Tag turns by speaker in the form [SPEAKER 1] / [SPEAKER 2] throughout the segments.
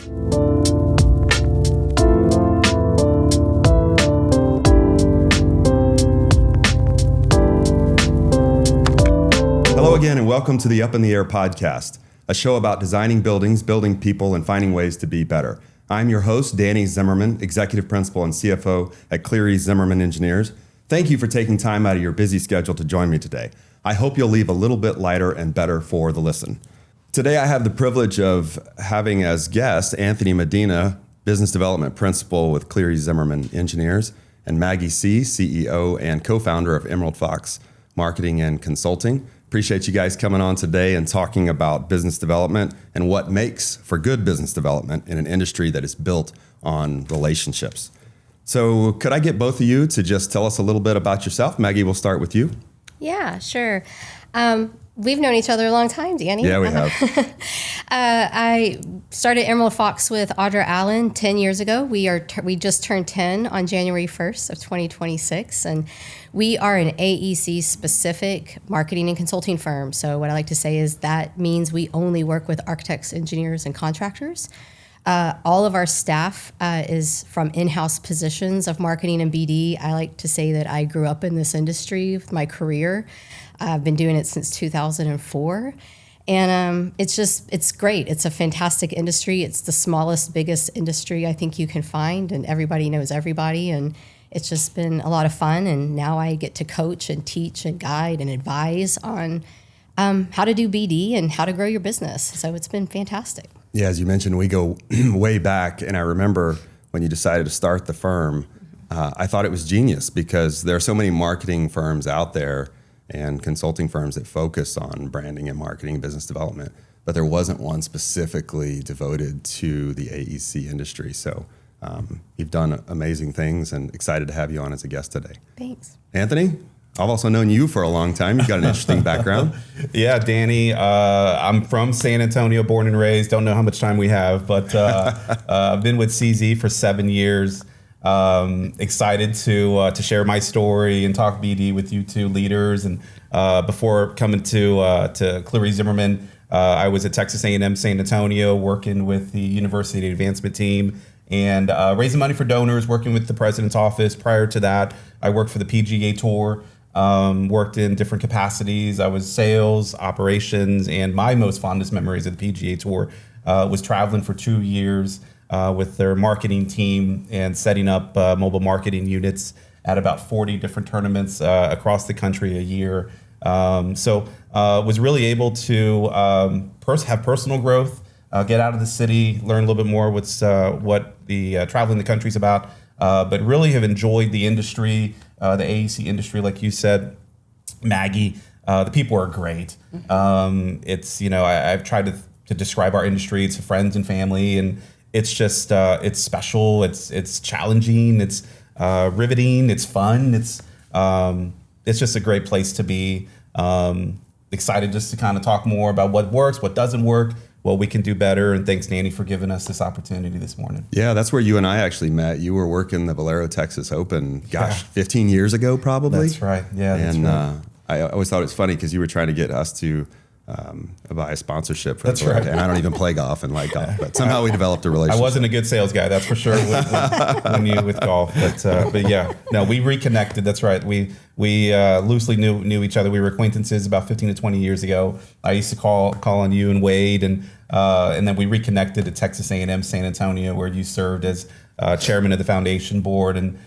[SPEAKER 1] Hello again, and welcome to the Up in the Air podcast, a show about designing buildings, building people, and finding ways to be better. I'm your host, Danny Zimmerman, Executive Principal and CFO at Cleary Zimmermann Engineers. Thank you for taking time out of your busy schedule to join me today. I hope you'll leave a little bit lighter and better for the listen. Today, I have the privilege of having as guest Anthony Medina, Business Development Principal with Cleary Zimmermann Engineers, and Maggie Seay, CEO and co-founder of Emerald Fox Marketing and Consulting. Appreciate you guys coming on today and talking about business development and what makes for good business development in an industry that is built on relationships. So could I get both of you to just tell us a little bit about yourself? Maggie, we'll start with you.
[SPEAKER 2] Yeah, sure. We've known each other a long time, Danny.
[SPEAKER 1] Yeah, we have.
[SPEAKER 2] I started Emerald Fox with Audra Allen 10 years ago. We just turned 10 on January 1st of 2026, and we are an AEC-specific marketing and consulting firm. So what I like to say is that means we only work with architects, engineers, and contractors. All of our staff is from in-house positions of marketing and BD. I like to say that I grew up in this industry with my career. I've been doing it since 2004. And it's great. It's a fantastic industry. It's the smallest, biggest industry I think you can find, and everybody knows everybody. And it's just been a lot of fun. And now I get to coach and teach and guide and advise on how to do BD and how to grow your business. So it's been fantastic.
[SPEAKER 1] Yeah, as you mentioned, we go way back, and I remember when you decided to start the firm, I thought it was genius because there are so many marketing firms out there and consulting firms that focus on branding and marketing, business development, but there wasn't one specifically devoted to the AEC industry. So you've done amazing things, and excited to have you on as a guest today.
[SPEAKER 2] Thanks.
[SPEAKER 1] Anthony? I've also known you for a long time. You've got an interesting background.
[SPEAKER 3] Yeah, Danny, I'm from San Antonio, born and raised. Don't know how much time we have, but I've been with CZ for 7 years. Excited to share my story and talk BD with you two leaders. And before coming to Cleary Zimmermann, I was at Texas A&M San Antonio working with the University Advancement Team and raising money for donors, working with the president's office. Prior to that, I worked for the PGA Tour. Worked in different capacities. I was sales, operations, and my most fondest memories of the PGA Tour was traveling for 2 years with their marketing team and setting up mobile marketing units at about 40 different tournaments across the country a year. So was really able to have personal growth, get out of the city, learn a little bit more what the traveling the country's about, but really have enjoyed the industry. The AEC industry, like you said, Maggie, the people are great. It's, I've tried to describe our industry. It's friends and family, and it's just, it's special. It's challenging. It's riveting. It's fun. It's just a great place to be. Excited just to kind of talk more about what works, what doesn't work, what we can do better. And thanks, Danny, for giving us this opportunity this morning.
[SPEAKER 1] Yeah, that's where you and I actually met. You were working the Valero Texas Open, 15 years ago, probably.
[SPEAKER 3] That's right. Yeah, that's
[SPEAKER 1] and
[SPEAKER 3] right.
[SPEAKER 1] I always thought it was funny because you were trying to get us to buy a sponsorship for
[SPEAKER 3] that's
[SPEAKER 1] the Valero.
[SPEAKER 3] right.
[SPEAKER 1] And I don't even play golf and like golf, but somehow we developed a relationship.
[SPEAKER 3] I wasn't a good sales guy, that's for sure, with golf. But yeah, no, we reconnected. That's right. We loosely knew each other. We were acquaintances about 15 to 20 years ago. I used to call on you and Wade, and then we reconnected at Texas A&M San Antonio, where you served as chairman of the foundation board. And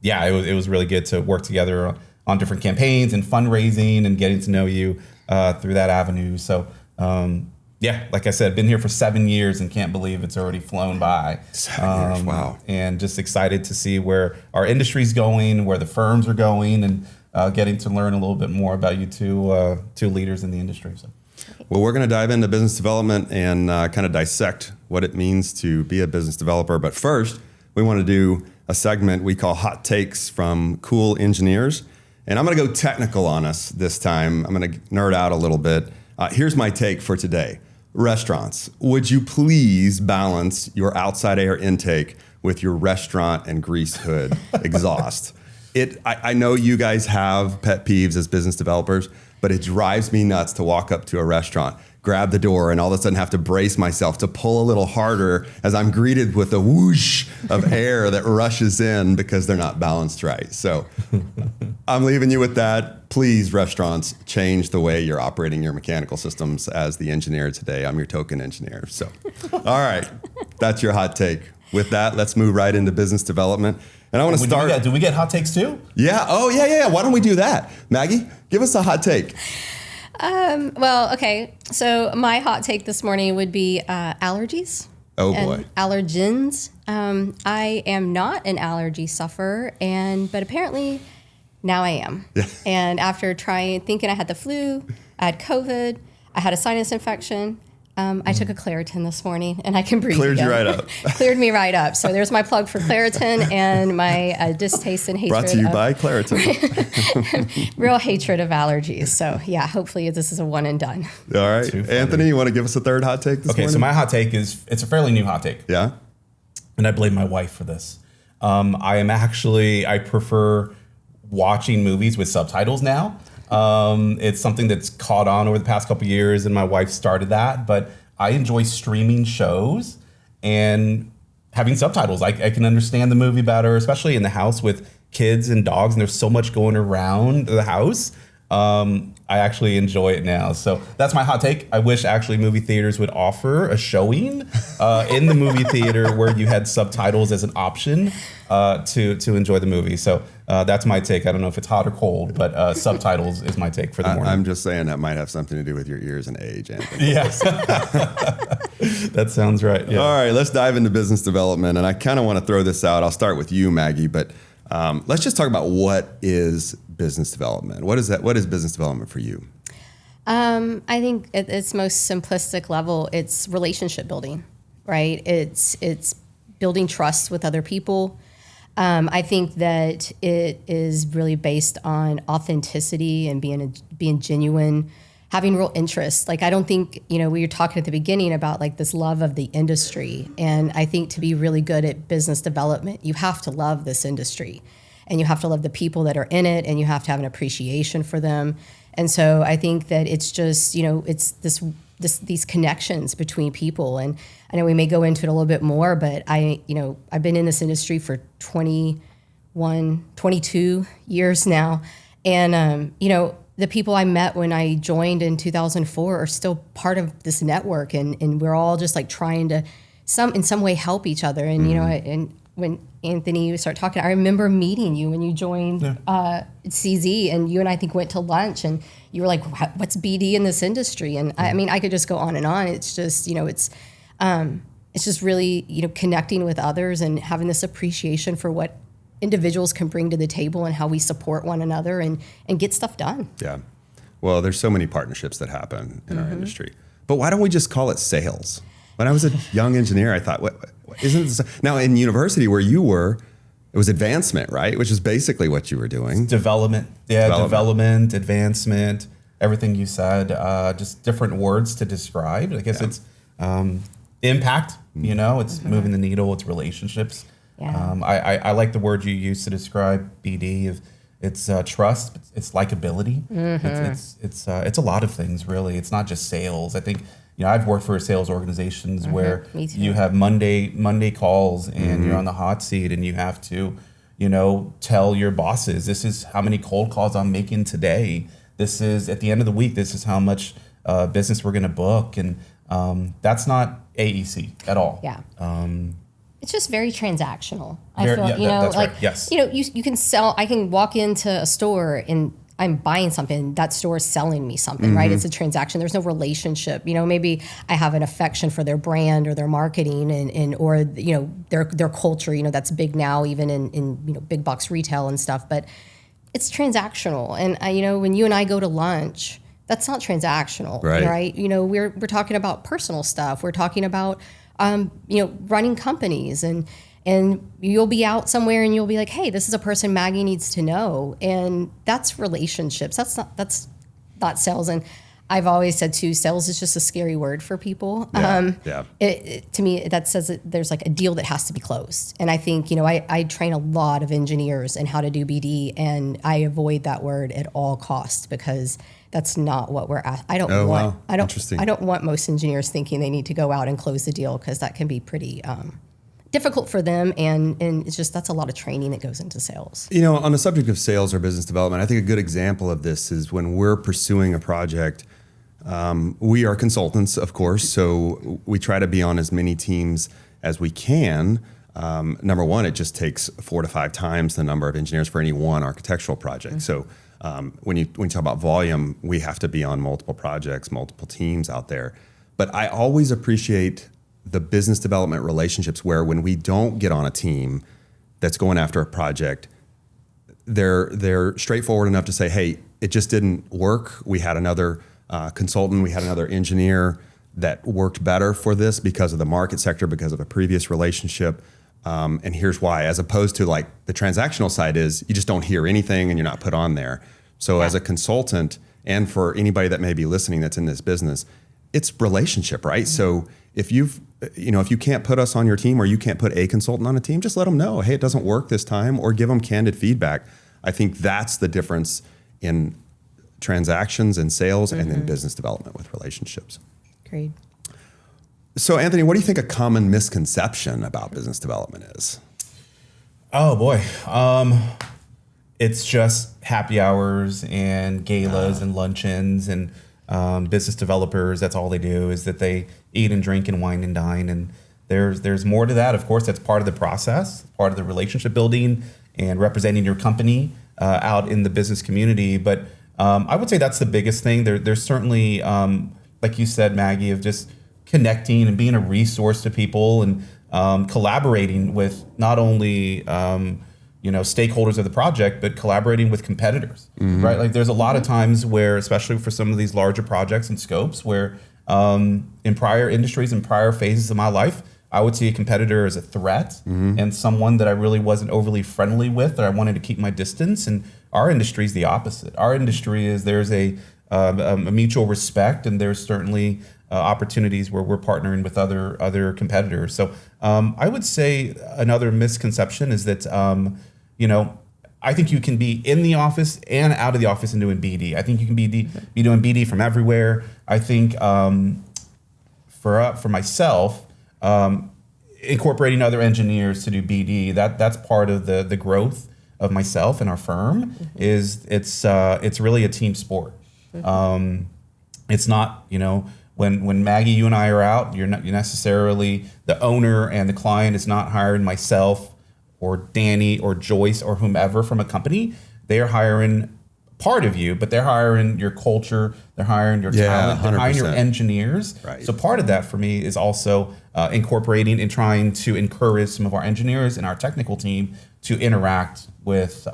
[SPEAKER 3] it was really good to work together on different campaigns and fundraising and getting to know you through that avenue. So like I said, been here for 7 years and can't believe it's already flown by.
[SPEAKER 1] 7 years, wow.
[SPEAKER 3] And just excited to see where our industry's going, where the firms are going, and getting to learn a little bit more about you two leaders in the industry. So.
[SPEAKER 1] Well, we're going to dive into business development and kind of dissect what it means to be a business developer. But first, we want to do a segment we call Hot Takes from Cool Engineers. And I'm going to go technical on us this time. I'm going to nerd out a little bit. Here's my take for today. Restaurants, would you please balance your outside air intake with your restaurant and grease hood exhaust? I know you guys have pet peeves as business developers. but it drives me nuts to walk up to a restaurant, grab the door, and all of a sudden have to brace myself to pull a little harder as I'm greeted with a whoosh of air that rushes in because they're not balanced right. So I'm leaving you with that. Please, restaurants, change the way you're operating your mechanical systems. As the engineer today, I'm your token engineer. So, all right, that's your hot take. With that, let's move right into business development. And I want to start.
[SPEAKER 3] Do we get hot takes too?
[SPEAKER 1] Yeah. Oh, yeah. Why don't we do that? Maggie, give us a hot take.
[SPEAKER 2] Well, okay. So my hot take this morning would be allergies.
[SPEAKER 1] Oh,
[SPEAKER 2] and
[SPEAKER 1] boy.
[SPEAKER 2] Allergens. I am not an allergy sufferer, but apparently now I am. And after thinking I had the flu, I had COVID, I had a sinus infection, I took a Claritin this morning, and I can breathe.
[SPEAKER 1] Cleared
[SPEAKER 2] again.
[SPEAKER 1] you right up.
[SPEAKER 2] Cleared me right up. So there's my plug for Claritin and my distaste and hatred.
[SPEAKER 1] Brought to you by Claritin.
[SPEAKER 2] Real hatred of allergies. So yeah, hopefully this is a one and done.
[SPEAKER 1] All right. Anthony, you want to give us a third hot take this morning?
[SPEAKER 3] Okay, so my hot take it's a fairly new hot take.
[SPEAKER 1] Yeah.
[SPEAKER 3] And I blame my wife for this. I prefer watching movies with subtitles now. It's something that's caught on over the past couple of years, and my wife started that. But I enjoy streaming shows and having subtitles. I can understand the movie better, especially in the house with kids and dogs, and there's so much going around the house. I actually enjoy it now. So that's my hot take. I wish actually movie theaters would offer a showing in the movie theater where you had subtitles as an option to enjoy the movie. So that's my take. I don't know if it's hot or cold, but subtitles is my take for the morning.
[SPEAKER 1] I'm just saying that might have something to do with your ears and age, Anthony.
[SPEAKER 3] Yes. That sounds right. Yeah.
[SPEAKER 1] All right, let's dive into business development. And I kind of want to throw this out. I'll start with you, Maggie, but let's just talk about what is business development. What is that? What is business development for you?
[SPEAKER 2] I think at its most simplistic level, it's relationship building, right? It's building trust with other people. I think that it is really based on authenticity and being genuine, having real interest. Like, I don't think, we were talking at the beginning about like this love of the industry. And I think to be really good at business development, you have to love this industry and you have to love the people that are in it and you have to have an appreciation for them. And so I think that it's just, it's these connections between people. And I know we may go into it a little bit more, but I've been in this industry for 22 years now. And, the people I met when I joined in 2004 are still part of this network. And we're all just like trying to in some way help each other. And, and when Anthony, you start talking, I remember meeting you when you joined CZ, and you and I think went to lunch, and you were like, what's BD in this industry? And I mean, I could just go on and on. It's just, it's just really, connecting with others and having this appreciation for what individuals can bring to the table and how we support one another and get stuff done.
[SPEAKER 1] Yeah. Well, there's so many partnerships that happen in our industry. But why don't we just call it sales? When I was a young engineer, I thought, what isn't this? Now in university where you were, it was advancement, right? Which is basically what you were doing.
[SPEAKER 3] Development. Yeah, development, advancement, everything you said, just different words to describe. I guess it's impact, it's moving the needle, it's relationships.
[SPEAKER 2] Yeah.
[SPEAKER 3] I like the word you used to describe BD. It's trust, it's likability. It's a lot of things, really. It's not just sales. I think, I've worked for sales organizations where you have Monday calls and you're on the hot seat and you have to, tell your bosses, this is how many cold calls I'm making today. This is at the end of the week, this is how much business we're going to book. And that's not AEC at all.
[SPEAKER 2] Yeah. It's just very transactional. I feel,
[SPEAKER 3] that's
[SPEAKER 2] like,
[SPEAKER 3] right. Yes.
[SPEAKER 2] You can sell, I can walk into a store and I'm buying something, that store is selling me something, right? It's a transaction. There's no relationship. Maybe I have an affection for their brand or their marketing or their culture, that's big now, even in big box retail and stuff, but it's transactional. And when you and I go to lunch, that's not transactional, right? We're talking about personal stuff. We're talking about running companies, and you'll be out somewhere and you'll be like, hey, this is a person Maggie needs to know. And that's relationships. That's not sales. And I've always said too, sales is just a scary word for people. To me, that says that there's like a deal that has to be closed. And I think, I train a lot of engineers in how to do BD, and I avoid that word at all costs because that's not what we're at. I don't want most engineers thinking they need to go out and close the deal, because that can be pretty difficult for them, and it's just, that's a lot of training that goes into sales.
[SPEAKER 1] On the subject of sales or business development, I think a good example of this is when we're pursuing a project. We are consultants, of course, so we try to be on as many teams as we can. Number one, it just takes 4 to 5 times the number of engineers for any one architectural project. So when you talk about volume, we have to be on multiple projects, multiple teams out there. But I always appreciate the business development relationships where when we don't get on a team that's going after a project, they're straightforward enough to say, hey, it just didn't work. We had another consultant, we had another engineer that worked better for this because of the market sector, because of a previous relationship. And here's why, as opposed to like the transactional side is you just don't hear anything and you're not put on there. So as a consultant, and for anybody that may be listening that's in this business, it's relationship, right? Mm-hmm. So if if you can't put us on your team, or you can't put a consultant on a team, just let them know, hey, it doesn't work this time, or give them candid feedback. I think that's the difference in transactions and sales, and then business development with relationships.
[SPEAKER 2] Agreed.
[SPEAKER 1] So Anthony, what do you think a common misconception about business development is?
[SPEAKER 3] Oh boy. It's just happy hours and galas and luncheons, and business developers, that's all they do, is that they eat and drink and wine and dine. And there's more to that. Of course, that's part of the process, part of the relationship building and representing your company out in the business community. But I would say that's the biggest thing. There's certainly, like you said, Maggie, of just connecting and being a resource to people, and collaborating with not only stakeholders of the project, but collaborating with competitors, right? Like there's a lot of times where, especially for some of these larger projects and scopes, where in prior industries and prior phases of my life, I would see a competitor as a threat and someone that I really wasn't overly friendly with, that I wanted to keep my distance. And our industry is the opposite. Our industry is there's a mutual respect, and there's certainly opportunities where we're partnering with other competitors. So I would say another misconception is that I think you can be in the office and out of the office and doing BD. I think you can be doing BD from everywhere. I think for myself, incorporating other engineers to do BD, that's part of the growth of myself and our firm. It's really a team sport. It's not, when Maggie, you and I are out, you're necessarily the owner, and the client is not hiring myself or Danny or Joyce or whomever from a company. They're hiring part of you, but they're hiring your culture, they're hiring your talent, they're hiring your engineers. Right. So part of that for me is also incorporating and trying to encourage some of our engineers and our technical team to interact with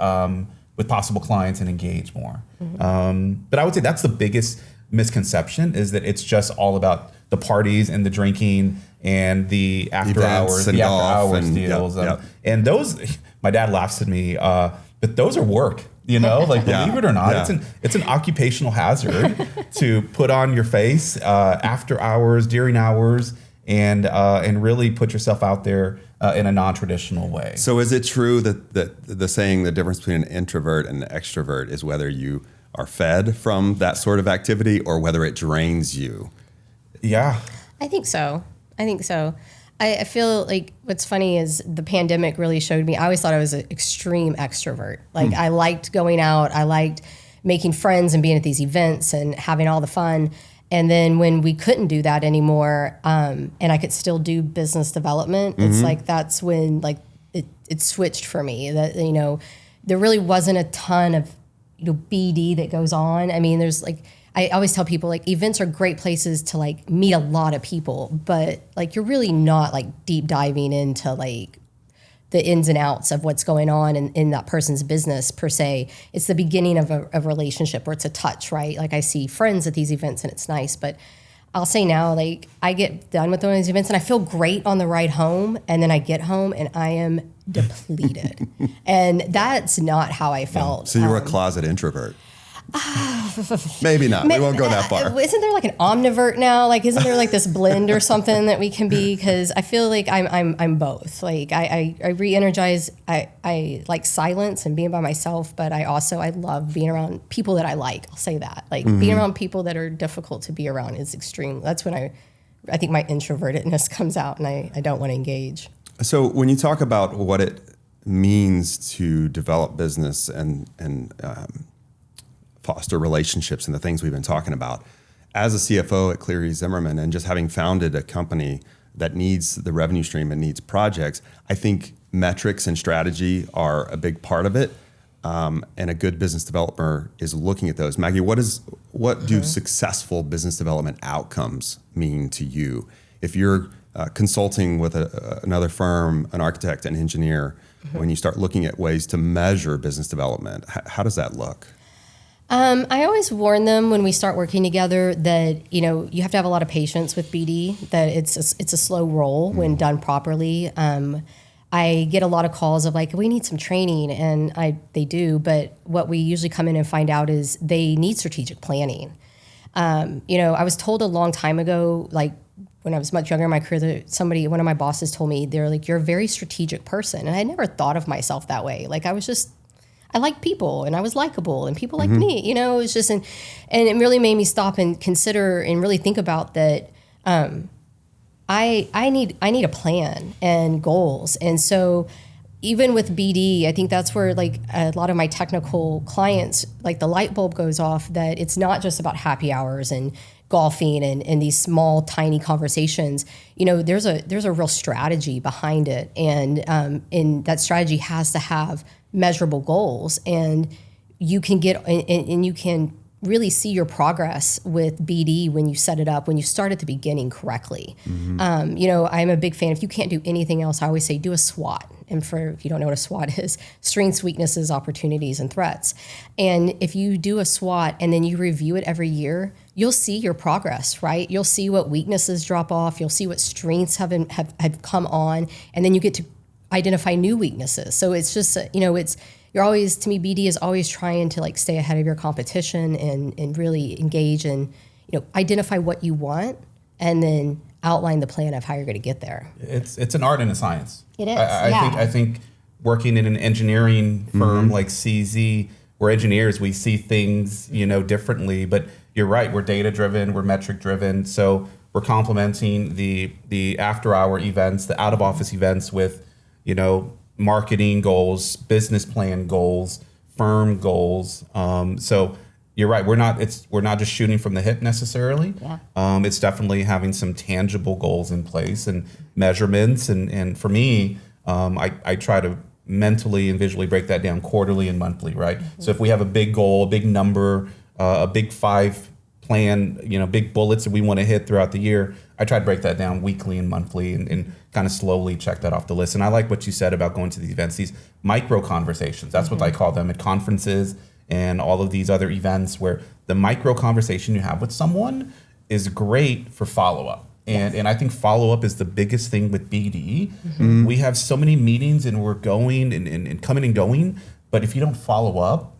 [SPEAKER 3] possible clients and engage more. But I would say that's the biggest misconception, is that it's just all about the parties and the drinking and the after hours deals. And those, my dad laughs at me, but those are work. Like believe it or not, it's an occupational hazard to put on your face after hours, during hours, and really put yourself out there in a non-traditional way.
[SPEAKER 1] So is it true that the saying, the difference between an introvert and an extrovert is whether you are fed from that sort of activity or whether it drains you?
[SPEAKER 3] Yeah.
[SPEAKER 2] I think so. I feel like what's funny is the pandemic really showed me, I always thought I was an extreme extrovert. Like I liked going out, I liked making friends and being at these events and having all the fun. And then when we couldn't do that anymore, and I could still do business development, it's like that's when like it switched for me. That there really wasn't a ton of BD that goes on. I mean, there's like, I always tell people, like, events are great places to like meet a lot of people, but like you're really not like deep diving into like the ins and outs of what's going on in that person's business per se. It's the beginning of a relationship, or it's a touch, right? Like I see friends at these events and it's nice, but I'll say now, like I get done with one of these events and I feel great on the ride home, and then I get home and I am depleted. And that's not how I felt.
[SPEAKER 1] So you were a closet introvert. Maybe not. We won't go that far.
[SPEAKER 2] Isn't there like an omnivert now? Like, isn't there like this blend or something that we can be? Because I feel like I'm both. Like I re-energize. I like silence and being by myself, but I love being around people that I like. I'll say that. Like being around people that are difficult to be around is extreme. That's when I think my introvertedness comes out, and I don't want to engage.
[SPEAKER 1] So when you talk about what it means to develop business and foster relationships and the things we've been talking about, as a CFO at Cleary Zimmermann and just having founded a company that needs the revenue stream and needs projects, I think metrics and strategy are a big part of it. And a good business developer is looking at those. Maggie, what do successful business development outcomes mean to you? If you're consulting with another firm, an architect, an engineer, when you start looking at ways to measure business development, how does that look?
[SPEAKER 2] I always warn them when we start working together that, you have to have a lot of patience with BD, that it's a slow roll when done properly. I get a lot of calls of like, we need some training, and they do, but what we usually come in and find out is they need strategic planning. I was told a long time ago, like when I was much younger in my career, that one of my bosses told me, they're like, you're a very strategic person. And I never thought of myself that way. Like I like people, and I was likable, and people liked me. It was just, and it really made me stop and consider and really think about that. I need a plan and goals, and so even with BD, I think that's where like a lot of my technical clients, like the light bulb goes off that it's not just about happy hours and golfing and these small tiny conversations. There's a real strategy behind it, and that strategy has to have measurable goals, and you can and you can really see your progress with BD when you set it up, when you start at the beginning correctly. I'm a big fan. If you can't do anything else, I always say do a SWOT. And if you don't know what a SWOT is, strengths, weaknesses, opportunities, and threats. And if you do a SWOT and then you review it every year, you'll see your progress, right? You'll see what weaknesses drop off. You'll see what strengths have come on, and then you get to identify new weaknesses. So it's just, you're always, to me, BD is always trying to like stay ahead of your competition and really engage and, identify what you want and then outline the plan of how you're going to get there.
[SPEAKER 3] It's an art and a science.
[SPEAKER 2] It is.
[SPEAKER 3] I think working in an engineering firm like CZ, we're engineers, we see things, differently, but you're right. We're data driven, we're metric driven. So we're complementing the after hour events, the out of office events with, marketing goals, business plan goals, firm goals. So you're right. We're not just shooting from the hip necessarily.
[SPEAKER 2] Yeah.
[SPEAKER 3] It's definitely having some tangible goals in place and measurements. And for me, I try to mentally and visually break that down quarterly and monthly, right? So if we have a big goal, a big number, a big 5 plan, big bullets that we want to hit throughout the year, I try to break that down weekly and monthly and kind of slowly check that off the list. And I like what you said about going to these events, these micro conversations. That's what I call them at conferences and all of these other events, where the micro conversation you have with someone is great for follow-up. And I think follow-up is the biggest thing with BD. We have so many meetings and we're going and coming and going, but if you don't follow up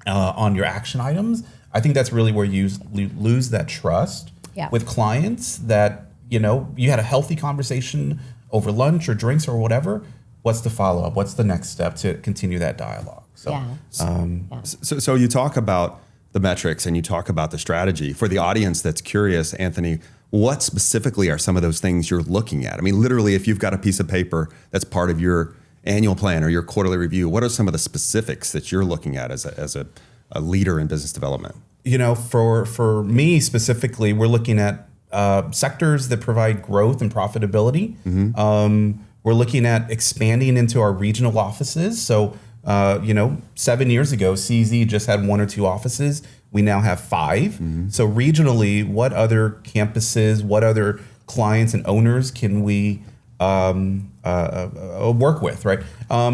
[SPEAKER 3] on your action items, I think that's really where you lose that trust with clients that, you had a healthy conversation over lunch or drinks or whatever. What's the follow-up? What's the next step to continue that dialogue?
[SPEAKER 1] So you talk about the metrics and you talk about the strategy. For the audience that's curious, Anthony, what specifically are some of those things you're looking at? I mean, literally, if you've got a piece of paper that's part of your annual plan or your quarterly review, what are some of the specifics that you're looking at as a leader in business development?
[SPEAKER 3] For me specifically, we're looking at sectors that provide growth and profitability. We're looking at expanding into our regional offices. So, 7 years ago, CZ just had 1 or 2 offices. We now have 5. So regionally, what other campuses, what other clients and owners can we work with, right?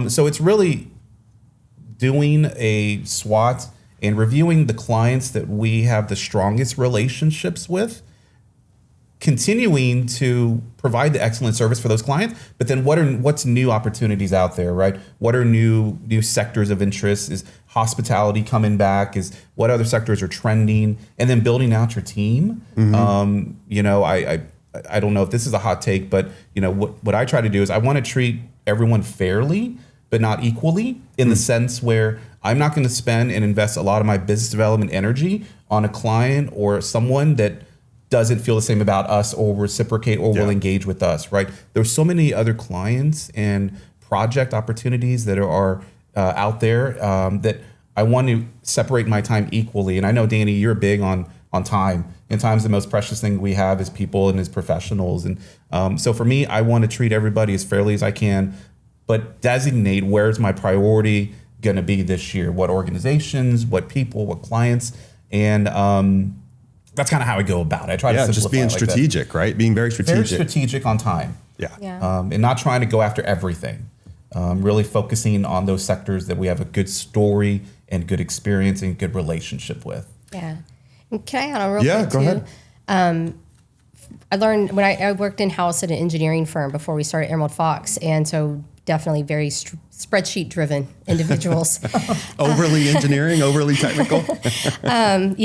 [SPEAKER 3] So it's really doing a SWOT and reviewing the clients that we have the strongest relationships with continuing to provide the excellent service for those clients, but then what's new opportunities out there, right? What are new sectors of interest? Is hospitality coming back? Is what other sectors are trending? And then building out your team. I don't know if this is a hot take, but what I try to do is I want to treat everyone fairly, but not equally, in the sense where I'm not going to spend and invest a lot of my business development energy on a client or someone that doesn't feel the same about us or reciprocate or will engage with us, right? There's so many other clients and project opportunities that are out there that I want to separate my time equally. And I know, Danny, you're big on time. And time's the most precious thing we have as people and as professionals. And so for me, I want to treat everybody as fairly as I can, but designate where's my priority going to be this year, what organizations, what people, what clients, and that's kind of how I go about it. I try to simplify
[SPEAKER 1] just being strategic, right? Being very strategic.
[SPEAKER 3] Very strategic on time.
[SPEAKER 2] Yeah.
[SPEAKER 3] And not trying to go after everything. Really focusing on those sectors that we have a good story and good experience and good relationship with.
[SPEAKER 2] Yeah. And can I add on real quick
[SPEAKER 1] go
[SPEAKER 2] too?
[SPEAKER 1] ahead.
[SPEAKER 2] I learned when I worked in-house at an engineering firm before we started Emerald Fox, and so definitely very spreadsheet-driven individuals.
[SPEAKER 1] Overly engineering, overly technical.
[SPEAKER 2] But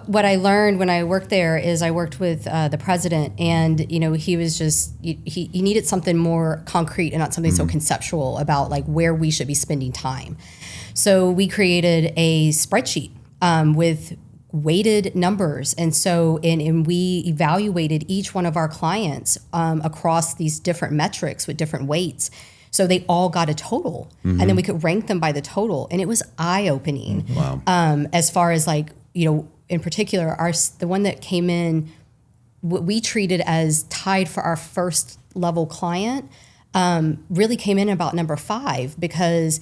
[SPEAKER 2] what I learned when I worked there is I worked with the president, and he was just he needed something more concrete and not something so conceptual about like where we should be spending time. So we created a spreadsheet with weighted numbers, and so and we evaluated each one of our clients across these different metrics with different weights. So they all got a total, and then we could rank them by the total, and it was eye-opening.
[SPEAKER 1] Wow.
[SPEAKER 2] As far as like in particular, the one that came in, what we treated as tied for our first level client, really came in about number 5 because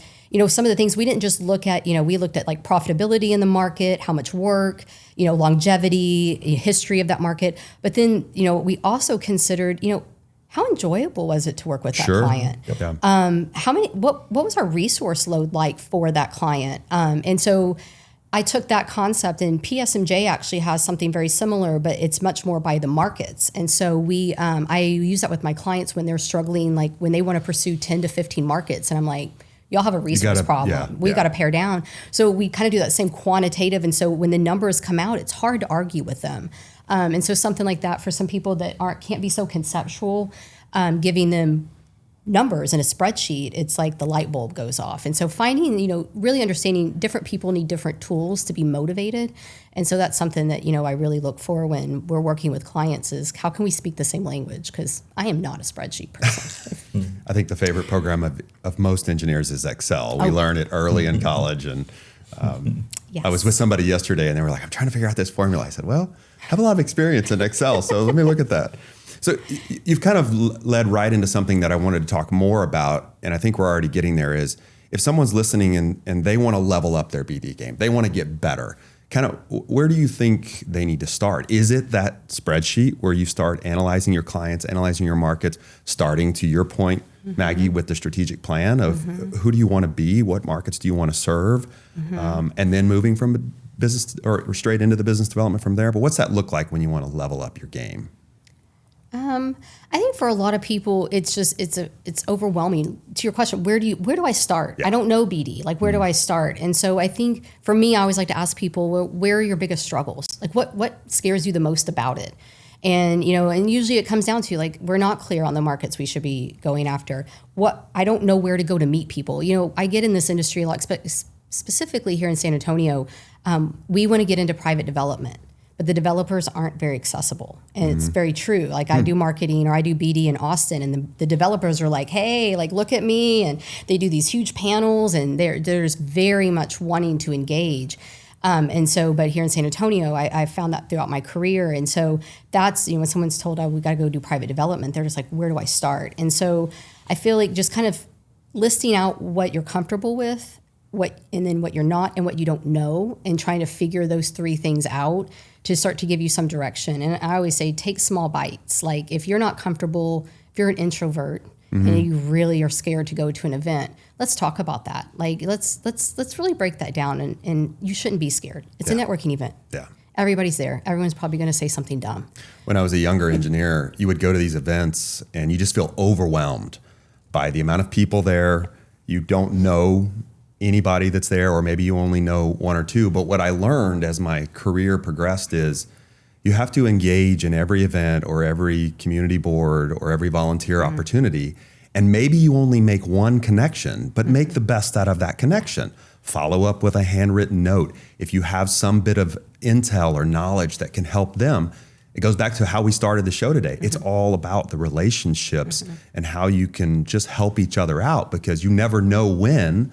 [SPEAKER 2] some of the things we didn't just look at, we looked at like profitability in the market, how much work, longevity, history of that market. But then, we also considered, how enjoyable was it to work with that client?
[SPEAKER 1] Yep.
[SPEAKER 2] What was our resource load like for that client? And so I took that concept, and PSMJ actually has something very similar, but it's much more by the markets. And so I use that with my clients when they're struggling, like when they want to pursue 10 to 15 markets. And I'm like, y'all have a resource problem. We've got to pare down. So we kind of do that same quantitative. And so when the numbers come out, it's hard to argue with them. And so something like that for some people that can't be so conceptual, giving them numbers in a spreadsheet, it's like the light bulb goes off. And so finding, really understanding different people need different tools to be motivated. And so that's something that, I really look for when we're working with clients is how can we speak the same language? Because I am not a spreadsheet person.
[SPEAKER 1] I think the favorite program of most engineers is Excel. We learn it early in college. And
[SPEAKER 2] Yes.
[SPEAKER 1] I was with somebody yesterday and they were like, I'm trying to figure out this formula. I said, well, I have a lot of experience in Excel, so let me look at that. So you've kind of led right into something that I wanted to talk more about, and I think we're already getting there, is if someone's listening and they want to level up their BD game, they want to get better, kind of where do you think they need to start? Is it that spreadsheet where you start analyzing your clients, analyzing your markets, starting to your point, Maggie, with the strategic plan of who do you want to be, what markets do you want to serve, and then moving from business or straight into the business development from there? But what's that look like when you want to level up your game?
[SPEAKER 2] I think for a lot of people, it's overwhelming. To your question, where do I start? Yeah. I don't know BD. Like, where do I start? And so I think for me, I always like to ask people, well, where are your biggest struggles? Like, what scares you the most about it? And and usually it comes down to like we're not clear on the markets we should be going after. I don't know where to go to meet people. I get in this industry a lot, specifically here in San Antonio. We want to get into private development. But the developers aren't very accessible. And it's very true. Like I do marketing or I do BD in Austin, and the developers are like, hey, like look at me. And they do these huge panels, and there's very much wanting to engage. But here in San Antonio, I found that throughout my career. And so that's, when someone's told, we got to go do private development, they're just like, where do I start? And so I feel like just kind of listing out what you're comfortable with, and then what you're not and what you don't know, and trying to figure those 3 things out to start to give you some direction. And I always say, take small bites. Like if you're not comfortable, if you're an introvert and you really are scared to go to an event, let's talk about that. Like let's really break that down. And you shouldn't be scared. It's a networking event.
[SPEAKER 1] Yeah.
[SPEAKER 2] everybody's there. Everyone's probably going to say something dumb.
[SPEAKER 1] When I was a younger engineer, you would go to these events and you just feel overwhelmed by the amount of people there. You don't know anybody that's there, or maybe you only know one or two. But what I learned as my career progressed is you have to engage in every event or every community board or every volunteer opportunity. And maybe you only make one connection, but make the best out of that connection. Follow up with a handwritten note. If you have some bit of intel or knowledge that can help them, it goes back to how we started the show today. It's all about the relationships and how you can just help each other out, because you never know when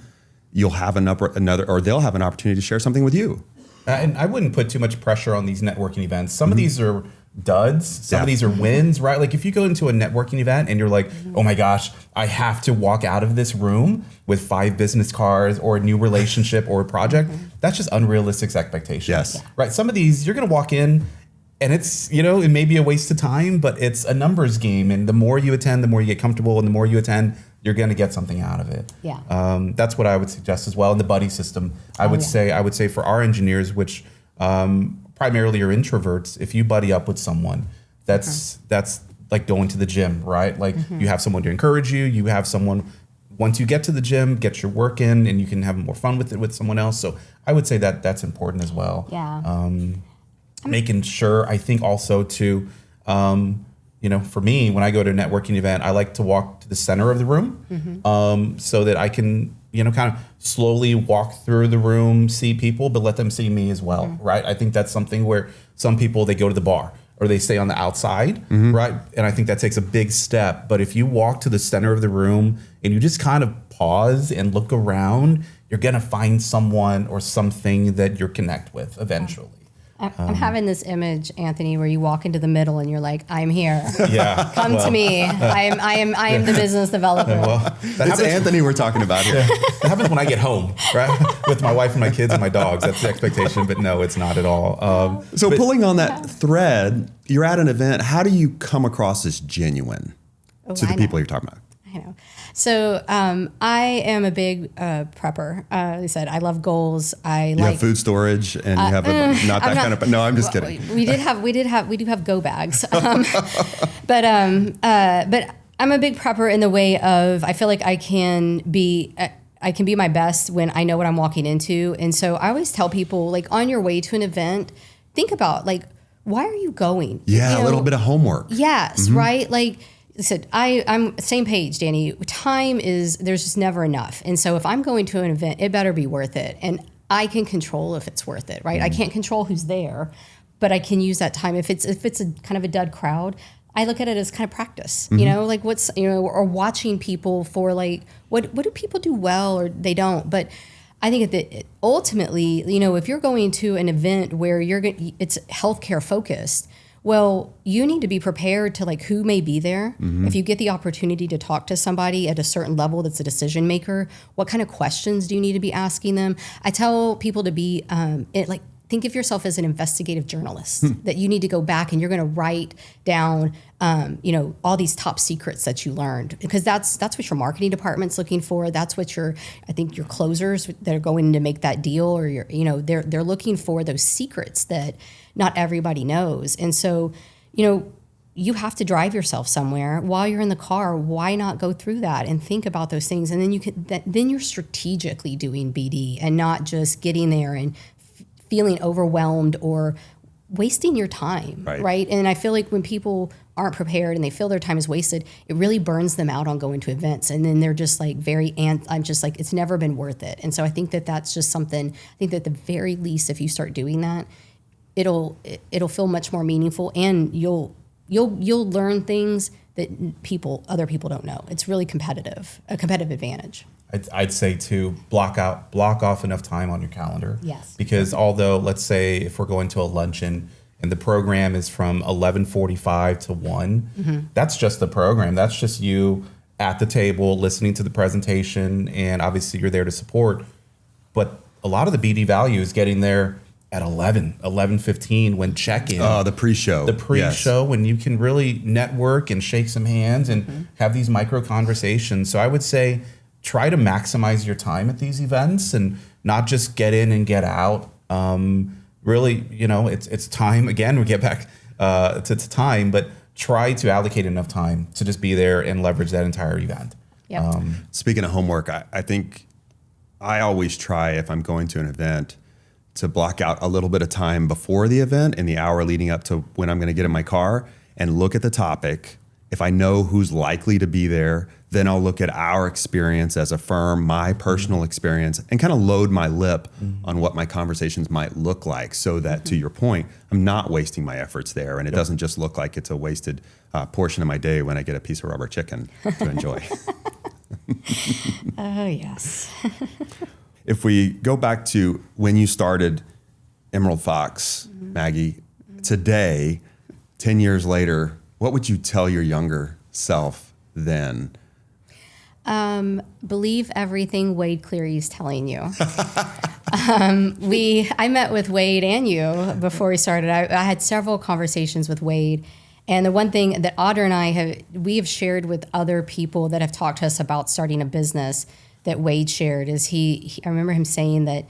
[SPEAKER 1] you'll have another, or they'll have an opportunity to share something with you.
[SPEAKER 3] And I wouldn't put too much pressure on these networking events. Some of these are duds. Some of these are wins, right? Like if you go into a networking event and you're like, oh my gosh, I have to walk out of this room with 5 business cards or a new relationship or a project, that's just unrealistic expectations.
[SPEAKER 1] Yes.
[SPEAKER 3] Right? Some of these, you're going to walk in and it's, it may be a waste of time, but it's a numbers game. And the more you attend, the more you get comfortable, and the more you attend, you're going to get something out of it.
[SPEAKER 2] Yeah.
[SPEAKER 3] That's what I would suggest as well. In the buddy system, I would say for our engineers, which primarily are introverts, if you buddy up with someone, that's like going to the gym, right? Like you have someone to encourage you. You have someone, once you get to the gym, get your work in, and you can have more fun with it with someone else. So I would say that that's important as well.
[SPEAKER 2] Yeah.
[SPEAKER 3] Making sure, I think also to, for me, when I go to a networking event, I like to walk to the center of the room so that I can, kind of slowly walk through the room, see people, but let them see me as well, right? I think that's something where some people, they go to the bar or they stay on the outside, right? And I think that takes a big step. But if you walk to the center of the room and you just kind of pause and look around, you're going to find someone or something that you'll connect with eventually.
[SPEAKER 2] I'm having this image, Anthony, where you walk into the middle and you're like, I'm here.
[SPEAKER 3] Yeah.
[SPEAKER 2] Come to me. I am the business developer.
[SPEAKER 3] Well,
[SPEAKER 1] It's Anthony we're talking about here.
[SPEAKER 3] That happens when I get home, right? With my wife and my kids and my dogs. That's the expectation, but no, it's not at all.
[SPEAKER 1] So pulling on that thread, you're at an event. How do you come across as genuine to the people you're talking about?
[SPEAKER 2] I know. So I am a big prepper. I said I love goals. You
[SPEAKER 1] have food storage, and you have kind of. No, I'm just kidding.
[SPEAKER 2] We do have go bags, but I'm a big prepper in the way of I feel like I can be my best when I know what I'm walking into, and so I always tell people, like, on your way to an event, think about, like, why are you going?
[SPEAKER 1] Yeah, a little bit of homework.
[SPEAKER 2] Yes, right, like. I said, I'm same page, Danny. There's just never enough. And so if I'm going to an event, it better be worth it. And I can control if it's worth it, right? I can't control who's there, but I can use that time. If it's a kind of a dud crowd, I look at it as kind of practice, like or watching people for, like, what do people do well or they don't. But I think that ultimately, if you're going to an event where it's healthcare focused, well, you need to be prepared to, like, who may be there. If you get the opportunity to talk to somebody at a certain level that's a decision maker, what kind of questions do you need to be asking them? I tell people to be, think of yourself as an investigative journalist, that you need to go back and you're going to write down, all these top secrets that you learned, because that's what your marketing department's looking for. That's what your closers that are going to make that deal, or they're looking for those secrets that not everybody knows. And so, you have to drive yourself somewhere while you're in the car. Why not go through that and think about those things? And then then you're strategically doing BD and not just getting there and feeling overwhelmed or wasting your time, right? And I feel like when people aren't prepared and they feel their time is wasted, it really burns them out on going to events. And then they're just like I'm just like, it's never been worth it. And so I think that that's just something, I think that at the very least, if you start doing that, it'll feel much more meaningful, and you'll learn things that other people don't know. It's really a competitive advantage.
[SPEAKER 3] I'd say to block off enough time on your calendar.
[SPEAKER 2] Yes.
[SPEAKER 3] Because although, let's say if we're going to a luncheon and the program is from 11:45 to 1, that's just the program. That's just you at the table listening to the presentation, and obviously you're there to support. But a lot of the BD value is getting there at 11:15 when check-in.
[SPEAKER 1] Oh, the pre-show.
[SPEAKER 3] Yes. When you can really network and shake some hands and have these micro conversations. So I would say try to maximize your time at these events and not just get in and get out. really, it's time. Again, we get back to time, but try to allocate enough time to just be there and leverage that entire event.
[SPEAKER 2] Yep.
[SPEAKER 1] Speaking of homework, I think I always try, if I'm going to an event, to block out a little bit of time before the event and the hour leading up to when I'm going to get in my car and look at the topic. If I know who's likely to be there, then I'll look at our experience as a firm, my personal experience, and kind of load my lip on what my conversations might look like, so that, to your point, I'm not wasting my efforts there. And it doesn't just look like it's a wasted portion of my day when I get a piece of rubber chicken to enjoy.
[SPEAKER 2] Oh, yes.
[SPEAKER 1] If we go back to when you started Emerald Fox, Maggie, today, 10 years later, what would you tell your younger self then?
[SPEAKER 2] Believe everything Wade Cleary is telling you. I met with Wade and you before we started. I had several conversations with Wade. And the one thing that Audra and I have shared with other people that have talked to us about starting a business that Wade shared is I remember him saying that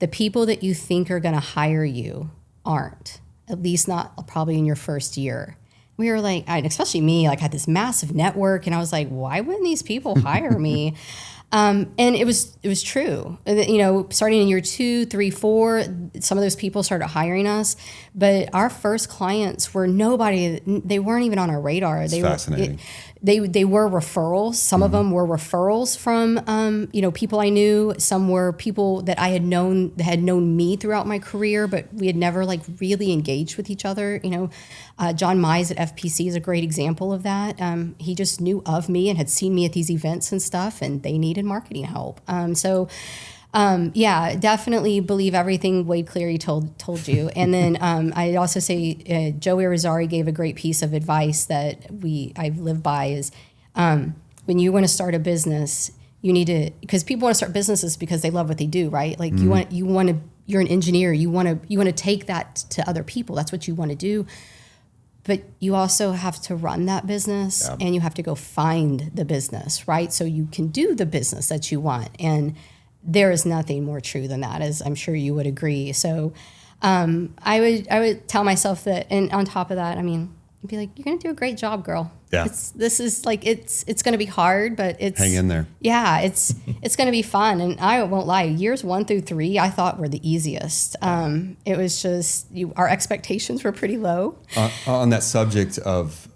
[SPEAKER 2] the people that you think are going to hire you aren't, at least not probably in your first year. We were like, especially me, like I had this massive network, and I was like, why wouldn't these people hire me? And it was true. Starting in year 2, 3, 4, some of those people started hiring us, but our first clients were nobody. They weren't even on our radar.
[SPEAKER 1] It's fascinating.
[SPEAKER 2] They were referrals. Some of them were referrals from people I knew. Some were people that I had known that had known me throughout my career, but we had never like really engaged with each other. John Mize at FPC is a great example of that. He just knew of me and had seen me at these events and stuff, and they needed marketing help. Definitely believe everything Wade Cleary told you. And then I'd also say Joe Irizarry gave a great piece of advice that I live by is when you want to start a business, you need to, because people want to start businesses because they love what they do, right? Like you're an engineer, you want to take that to other people. That's what you want to do. But you also have to run that business and you have to go find the business, right? So you can do the business that you want. And there is nothing more true than that, as I'm sure you would agree. So I would tell myself that, and on top of that, I'd be like, you're going to do a great job, girl.
[SPEAKER 1] Yeah.
[SPEAKER 2] It's going to be hard, but
[SPEAKER 1] hang in there.
[SPEAKER 2] Yeah, it's going to be fun. And I won't lie, years 1 through 3, I thought were the easiest. It was just, our expectations were pretty low.
[SPEAKER 1] On that subject of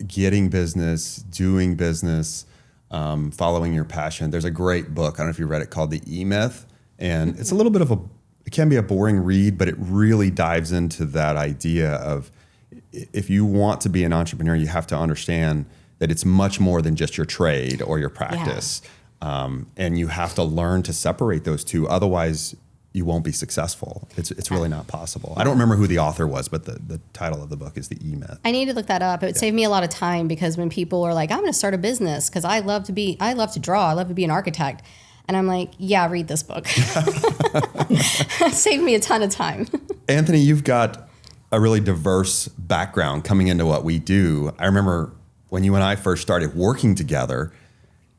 [SPEAKER 1] getting business, doing business, following your passion, there's a great book, I don't know if you read it, called The E-Myth. And it's a little bit of it can be a boring read, but it really dives into that idea of, if you want to be an entrepreneur, you have to understand that it's much more than just your trade or your practice. Yeah. And you have to learn to separate those two. Otherwise, you won't be successful. It's really not possible. I don't remember who the author was, but the title of the book is The E-Myth.
[SPEAKER 2] I need to look that up. It would save me a lot of time, because when people are like, I'm going to start a business because I love to draw, I love to be an architect. And I'm like, yeah, read this book. Saved me a ton of time.
[SPEAKER 1] Anthony, you've got a really diverse background coming into what we do. I remember when you and I first started working together,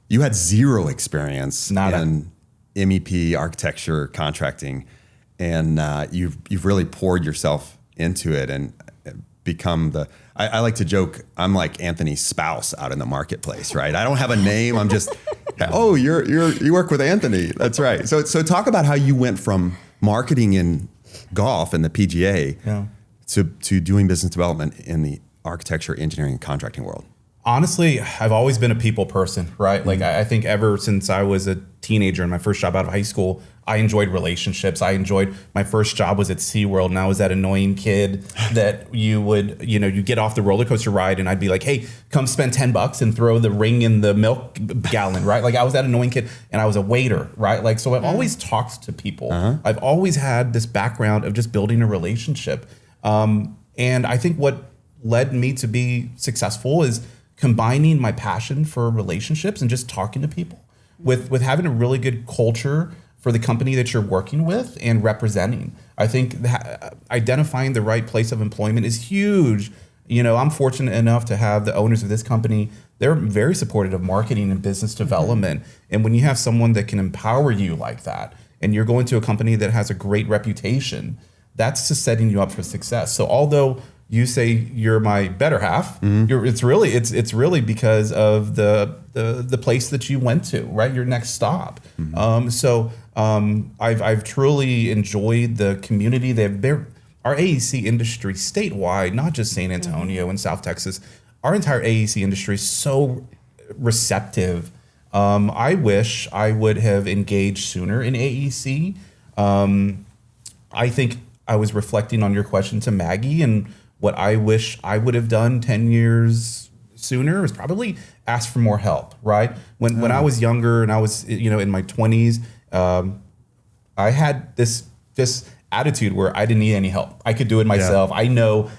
[SPEAKER 1] you had zero experience in MEP, architecture, contracting, and you've really poured yourself into it and become I like to joke, I'm like Anthony's spouse out in the marketplace, right? I don't have a name. I'm just, oh, you work with Anthony. That's right. So talk about how you went from marketing in golf and the PGA to doing business development in the architecture, engineering, and contracting world.
[SPEAKER 3] Honestly, I've always been a people person, right? Like I think ever since I was a teenager and my first job out of high school, I enjoyed relationships. My first job was at SeaWorld, and I was that annoying kid that you would, you get off the roller coaster ride and I'd be like, hey, come spend $10 and throw the ring in the milk gallon, right? Like I was that annoying kid, and I was a waiter, right? Like, so I've always talked to people. I've always had this background of just building a relationship. And I think what led me to be successful is combining my passion for relationships and just talking to people with having a really good culture for the company that you're working with and representing. I think identifying the right place of employment is huge. I'm fortunate enough to have the owners of this company. They're very supportive of marketing and business development. And when you have someone that can empower you like that, and you're going to a company that has a great reputation, that's just setting you up for success. So although you say you're my better half, it's really because of the place that you went to, right? Your next stop. I've truly enjoyed the community. Our AEC industry statewide, not just San Antonio and South Texas, our entire AEC industry is so receptive. I wish I would have engaged sooner in AEC. I think I was reflecting on your question to Maggie, and what I wish I would have done 10 years sooner is probably ask for more help, right? When I was younger and I was, in my 20s, I had this attitude where I didn't need any help. I could do it myself. Yeah.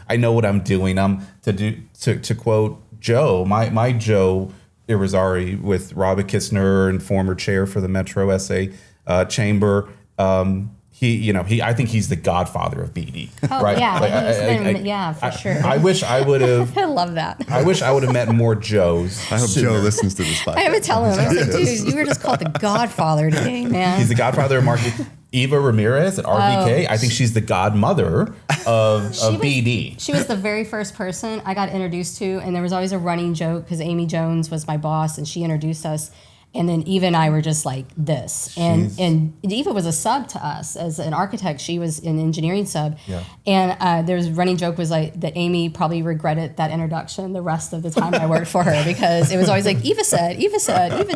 [SPEAKER 3] I know what I'm doing. To quote Joe, my Joe Irizarry with Robert Kistner and former chair for the Metro SA Chamber. I think he's the godfather of BD.
[SPEAKER 2] Oh,
[SPEAKER 3] right?
[SPEAKER 2] Yeah, for sure.
[SPEAKER 3] I wish I would have.
[SPEAKER 2] I love that.
[SPEAKER 3] I wish I would have met more Joes.
[SPEAKER 1] I hope Joe listens to this podcast.
[SPEAKER 2] I would tell him. I was like, dude, you were just called the godfather today, man.
[SPEAKER 3] He's the godfather of marketing. Eva Ramirez at RVK, I think she's the godmother of BD.
[SPEAKER 2] She was the very first person I got introduced to, and there was always a running joke because Amy Jones was my boss, and she introduced us. And then Eva and I were just like this. And Eva was a sub to us as an architect. She was an engineering sub. Yeah. And there's a running joke was like that Amy probably regretted that introduction the rest of the time I worked for her, because it was always like, Eva said, Eva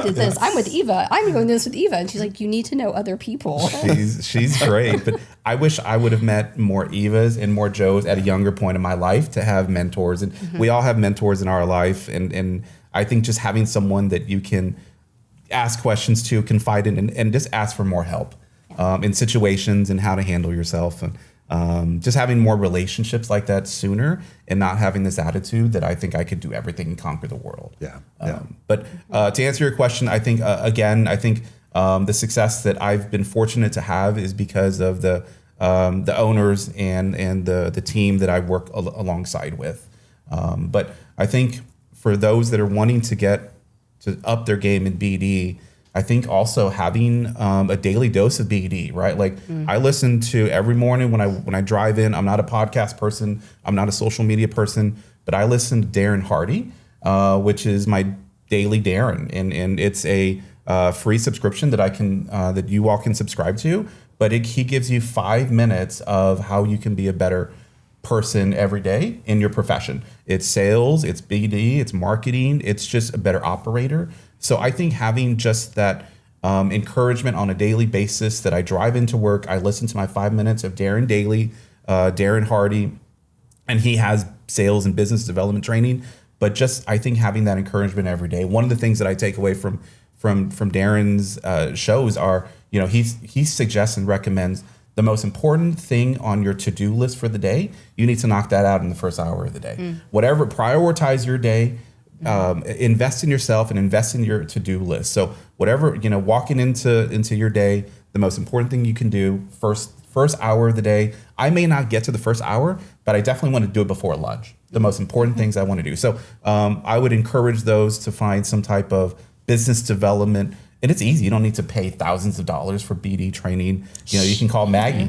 [SPEAKER 2] did this. I'm with Eva. I'm doing this with Eva. And she's like, you need to know other people.
[SPEAKER 3] She's great. But I wish I would have met more Evas and more Joes at a younger point in my life to have mentors. And we all have mentors in our life. And I think just having someone that you can ask questions to, confide in, and just ask for more help in situations and how to handle yourself, and just having more relationships like that sooner, and not having this attitude that I think I could do everything and conquer the world. But to answer your question, I think the success that I've been fortunate to have is because of the owners and the team that I work alongside with. But I think for those that are wanting to up their game in BD, I think also having a daily dose of BD, right? Like I listen to every morning when I drive in. I'm not a podcast person. I'm not a social media person, but I listen to Darren Hardy, which is my daily Darren, and it's a free subscription that that you all can subscribe to. But he gives you 5 minutes of how you can be a better person every day in your profession. It's sales, it's BD, it's marketing, it's just a better operator. So I think having just that encouragement on a daily basis, that I drive into work, I listen to my 5 minutes of Darren Daly, Darren Hardy, and he has sales and business development training. But just, I think having that encouragement every day. One of the things that I take away from Darren's shows are, he suggests and recommends the most important thing on your to-do list for the day, you need to knock that out in the first hour of the day. Whatever, prioritize your day, invest in yourself and invest in your to-do list. So whatever, walking into your day, the most important thing you can do first hour of the day. I may not get to the first hour, but I definitely want to do it before lunch. The most important things I want to do. So I would encourage those to find some type of business development. And it's easy. You don't need to pay thousands of dollars for BD training. You can call Maggie.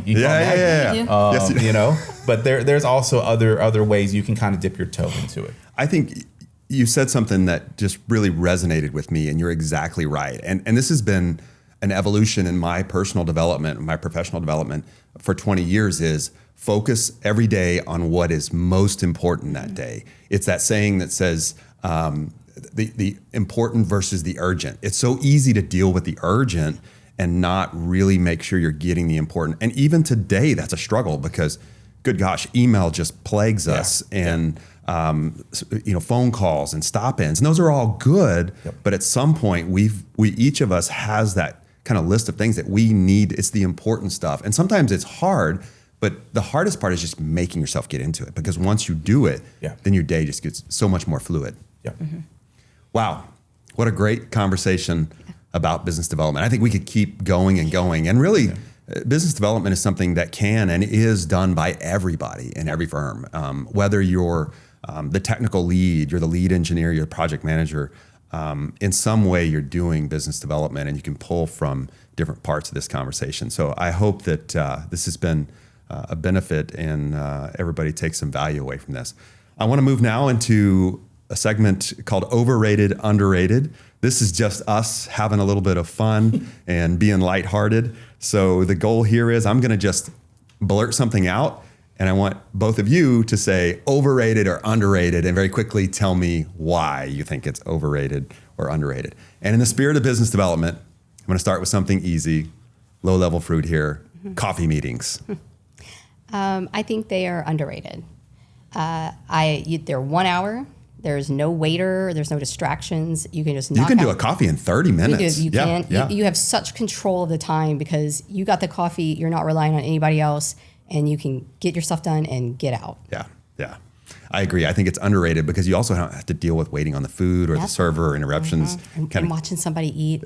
[SPEAKER 3] But there's also other ways you can kind of dip your toe into it.
[SPEAKER 1] I think you said something that just really resonated with me, and you're exactly right. And this has been an evolution in my personal development, my professional development for 20 years is focus every day on what is most important that day. It's that saying that says, the important versus the urgent. It's so easy to deal with the urgent and not really make sure you're getting the important. And even today, that's a struggle because, good gosh, email just plagues us, and phone calls and stop-ins. And those are all good, but at some point, we each of us has that kind of list of things that we need. It's the important stuff, and sometimes it's hard. But the hardest part is just making yourself get into it, because once you do it, then your day just gets so much more fluid. Wow, what a great conversation about business development. I think we could keep going and going. And really, business development is something that can and is done by everybody in every firm. Whether you're the technical lead, you're the lead engineer, you're the project manager, in some way you're doing business development, and you can pull from different parts of this conversation. So I hope that this has been a benefit and everybody takes some value away from this. I want to move now into a segment called Overrated, Underrated. This is just us having a little bit of fun and being lighthearted. So the goal here is I'm going to just blurt something out, and I want both of you to say overrated or underrated and very quickly tell me why you think it's overrated or underrated. And in the spirit of business development, I'm going to start with something easy, low-level fruit here, coffee meetings.
[SPEAKER 2] I think they are underrated. They're 1 hour. There's no waiter. There's no distractions. You can just knock
[SPEAKER 1] You can do
[SPEAKER 2] out.
[SPEAKER 1] a coffee in 30 minutes.
[SPEAKER 2] You can. You have such control of the time because you got the coffee. You're not relying on anybody else, and you can get your stuff done and get out.
[SPEAKER 1] Yeah. I agree. I think it's underrated because you also don't have to deal with waiting on the food or the server or interruptions.
[SPEAKER 2] And watching somebody eat.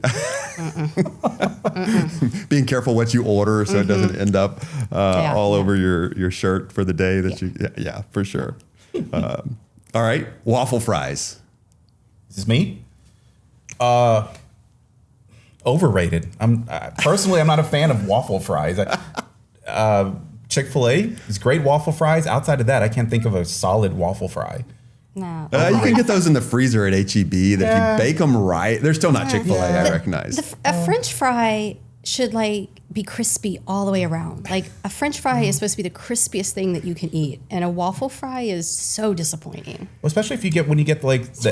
[SPEAKER 1] Being careful what you order so it doesn't end up all over your shirt for the day that for sure. All right, waffle fries.
[SPEAKER 3] Is this me? Overrated. Personally, I'm not a fan of waffle fries. Chick-fil-A is great waffle fries. Outside of that, I can't think of a solid waffle fry.
[SPEAKER 2] No.
[SPEAKER 1] You can get those in the freezer at H-E-B. That if you bake them right, they're still not Chick-fil-A, I recognize.
[SPEAKER 2] A French fry should be crispy all the way around. Like a French fry is supposed to be the crispiest thing that you can eat, and a waffle fry is so disappointing.
[SPEAKER 3] Well, especially when you get the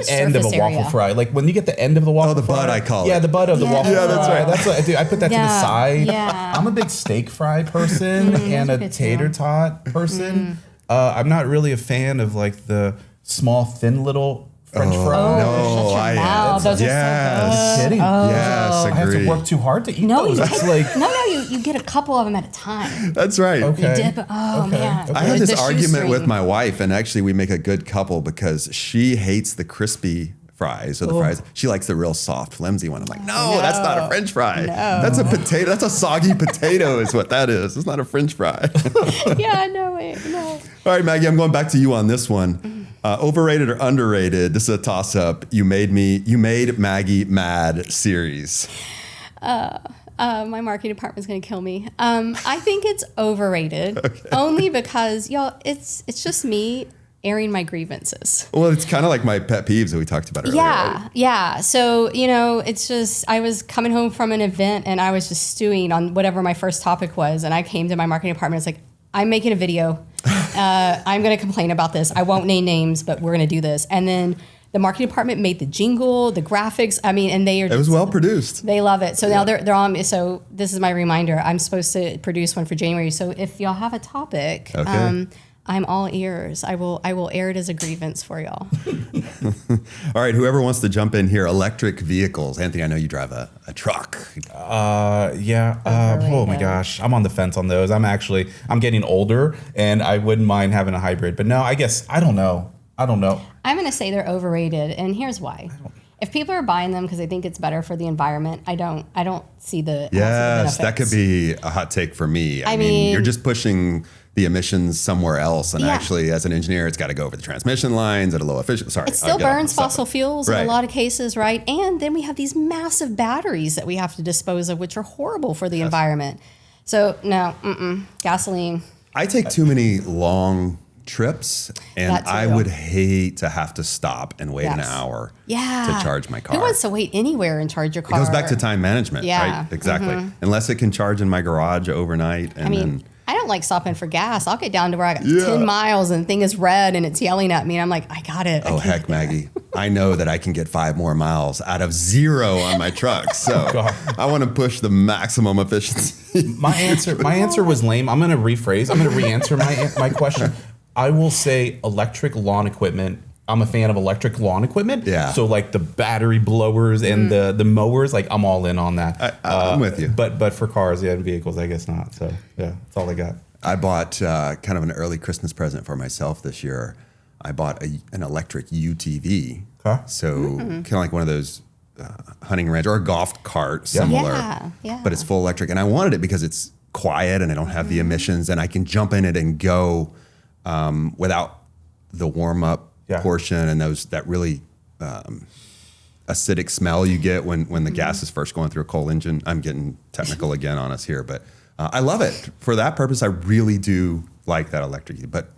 [SPEAKER 3] end of a
[SPEAKER 2] surface
[SPEAKER 3] waffle
[SPEAKER 2] area.
[SPEAKER 3] fry. Like when you get the end of the waffle fry.
[SPEAKER 1] the bud, I call it.
[SPEAKER 3] Yeah, the bud of the waffle fry.
[SPEAKER 1] that's right.
[SPEAKER 3] That's what I do. I put that to the side.
[SPEAKER 2] Yeah.
[SPEAKER 3] I'm a big steak fry person and a
[SPEAKER 2] good too.
[SPEAKER 3] tater tot person. I'm not really a fan of like the small, thin little French fries.
[SPEAKER 1] no,
[SPEAKER 2] shut your
[SPEAKER 1] I am.
[SPEAKER 2] mouth. Those
[SPEAKER 1] Yes.
[SPEAKER 2] are so good.
[SPEAKER 3] Kidding?
[SPEAKER 1] Yes,
[SPEAKER 3] I have
[SPEAKER 1] agree.
[SPEAKER 3] to work too hard to eat
[SPEAKER 2] No,
[SPEAKER 3] those.
[SPEAKER 2] you
[SPEAKER 3] That's like
[SPEAKER 2] you get a couple of them at a time.
[SPEAKER 1] That's right.
[SPEAKER 3] okay.
[SPEAKER 2] You dip. Oh man.
[SPEAKER 1] I had
[SPEAKER 2] The
[SPEAKER 1] this argument with
[SPEAKER 2] shoestring.
[SPEAKER 1] my wife, and actually we make a good couple because she hates the crispy fries or the fries. She likes the real soft, flimsy one. I'm like, no, that's not a French fry. That's a potato. That's a soggy potato is what that is. It's not a French fry.
[SPEAKER 2] Yeah, no way. No.
[SPEAKER 1] All right, Maggie, I'm going back to you on this one. Overrated or underrated? This is a toss-up. You made Maggie mad series.
[SPEAKER 2] My marketing department's gonna kill me. I think it's overrated, only because y'all, it's just me airing my grievances.
[SPEAKER 1] Well, it's kind of like my pet peeves that we talked about earlier. Right?
[SPEAKER 2] Yeah. So, it's just, I was coming home from an event and I was just stewing on whatever my first topic was. And I came to my marketing department. It's like, I'm making a video. I'm going to complain about this. I won't name names, but we're going to do this. And then the marketing department made the jingle, the graphics. I mean, and
[SPEAKER 1] It was well produced.
[SPEAKER 2] They love it. So now they're on me. So this is my reminder. I'm supposed to produce one for January. So if y'all have a topic, I'm all ears. I will air it as a grievance for y'all.
[SPEAKER 1] All right, whoever wants to jump in here, electric vehicles. Anthony, I know you drive a truck.
[SPEAKER 3] Yeah. Oh my gosh. I'm on the fence on those. I'm getting older and I wouldn't mind having a hybrid. But no, I guess, I don't know.
[SPEAKER 2] I'm going to say they're overrated. And here's why. If people are buying them because they think it's better for the environment, I don't see the
[SPEAKER 1] Yes, that could
[SPEAKER 2] benefits.
[SPEAKER 1] be a hot take for me. I mean, you're just pushing the emissions somewhere else. And actually, as an engineer, it's got to go over the transmission lines at a low efficiency. Sorry.
[SPEAKER 2] It still burns fossil fuels in
[SPEAKER 1] Right.
[SPEAKER 2] a lot of cases, right? And then we have these massive batteries that we have to dispose of, which are horrible for the environment. So, no, gasoline.
[SPEAKER 1] I take too many long trips, and
[SPEAKER 2] That too.
[SPEAKER 1] I would hate to have to stop and wait an
[SPEAKER 2] Yes.
[SPEAKER 1] hour
[SPEAKER 2] Yeah.
[SPEAKER 1] to charge my car.
[SPEAKER 2] Who wants to wait anywhere and charge your car?
[SPEAKER 1] It goes back to time management,
[SPEAKER 2] Yeah.
[SPEAKER 1] right? Exactly. Unless it can charge in my garage overnight. And
[SPEAKER 2] I mean,
[SPEAKER 1] then
[SPEAKER 2] I don't like stopping for gas. I'll get down to where I got 10 miles and the thing is red and it's yelling at me. And I'm like, I got it.
[SPEAKER 1] oh, heck, Maggie. I know that I can get 5 more miles out of 0 on my truck. So I want to push the maximum efficiency.
[SPEAKER 3] My answer was lame. I'm going to rephrase. I'm going to re-answer my question. I will say electric lawn equipment. I'm a fan of electric lawn equipment.
[SPEAKER 1] Yeah.
[SPEAKER 3] So like the battery blowers and the mowers, like I'm all in on that.
[SPEAKER 1] I'm with you.
[SPEAKER 3] But for cars, and vehicles, I guess not. So yeah, that's all I got.
[SPEAKER 1] I bought kind of an early Christmas present for myself this year. I bought an electric UTV.
[SPEAKER 3] Okay.
[SPEAKER 1] So kind of like one of those hunting ranch or a golf cart similar.
[SPEAKER 2] Yeah.
[SPEAKER 1] But it's full electric. And I wanted it because it's quiet and I don't have the emissions and I can jump in it and go without the warm up portion and that really acidic smell you get when the gas is first going through a coal engine. I'm getting technical again on us here, but I love it. For that purpose, I really do like that electric heat. But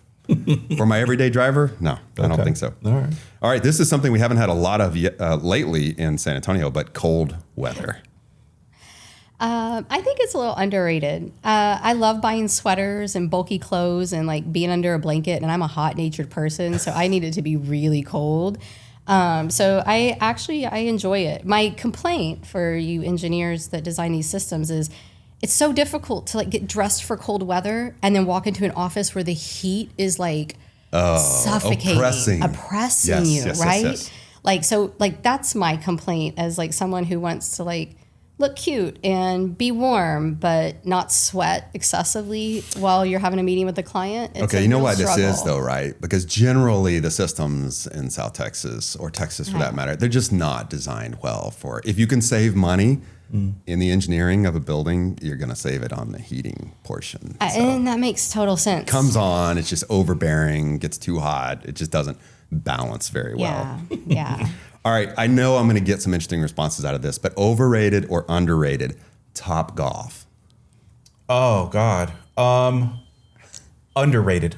[SPEAKER 1] for my everyday driver, no, I don't think so. All right. This is something we haven't had a lot of lately in San Antonio, but cold weather.
[SPEAKER 2] I think it's a little underrated. I love buying sweaters and bulky clothes and like being under a blanket. And I'm a hot-natured person, so I need it to be really cold. So I enjoy it. My complaint for you engineers that design these systems is it's so difficult to like get dressed for cold weather and then walk into an office where the heat is like suffocating, oppressing you, right? Yes. Like, so like that's my complaint as like someone who wants to like look cute and be warm, but not sweat excessively while you're having a meeting with the client.
[SPEAKER 1] Okay, you know why this is though, right? Because generally the systems in South Texas or Texas for that matter, they're just not designed well for, if you can save money in the engineering of a building, you're going to save it on the heating portion.
[SPEAKER 2] And that makes total sense.
[SPEAKER 1] Comes on, it's just overbearing, gets too hot. It just doesn't balance very well.
[SPEAKER 2] Yeah.
[SPEAKER 1] All right, I know I'm going to get some interesting responses out of this, but overrated or underrated Topgolf?
[SPEAKER 3] Oh, God. Underrated.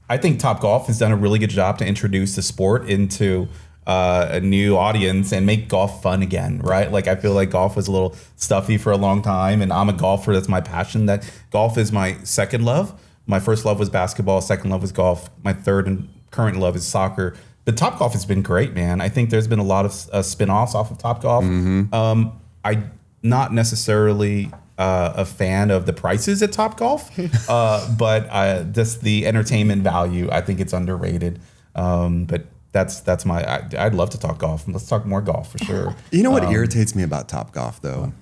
[SPEAKER 3] I think Topgolf has done a really good job to introduce the sport into a new audience and make golf fun again, right? Like I feel like golf was a little stuffy for a long time, and I'm a golfer. That's my passion. That golf is my second love. My first love was basketball. Second love was golf. My third and current love is soccer. But Topgolf has been great, man. I think there's been a lot of spin-offs off of Topgolf. I'm not necessarily a fan of the prices at Topgolf, but just the entertainment value, I think it's underrated. But that's my. I'd love to talk golf. Let's talk more golf for sure.
[SPEAKER 1] You know what irritates me about Topgolf though?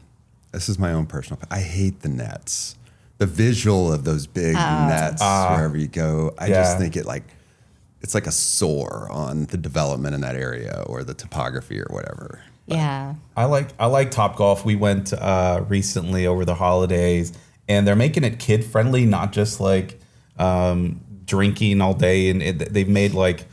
[SPEAKER 1] This is my own personal. I hate the nets. The visual of those big nets wherever you go. I just think it's like a sore on the development in that area or the topography or whatever.
[SPEAKER 2] Yeah.
[SPEAKER 3] I like Topgolf. We went recently over the holidays, and they're making it kid friendly, not just like drinking all day. And they've made like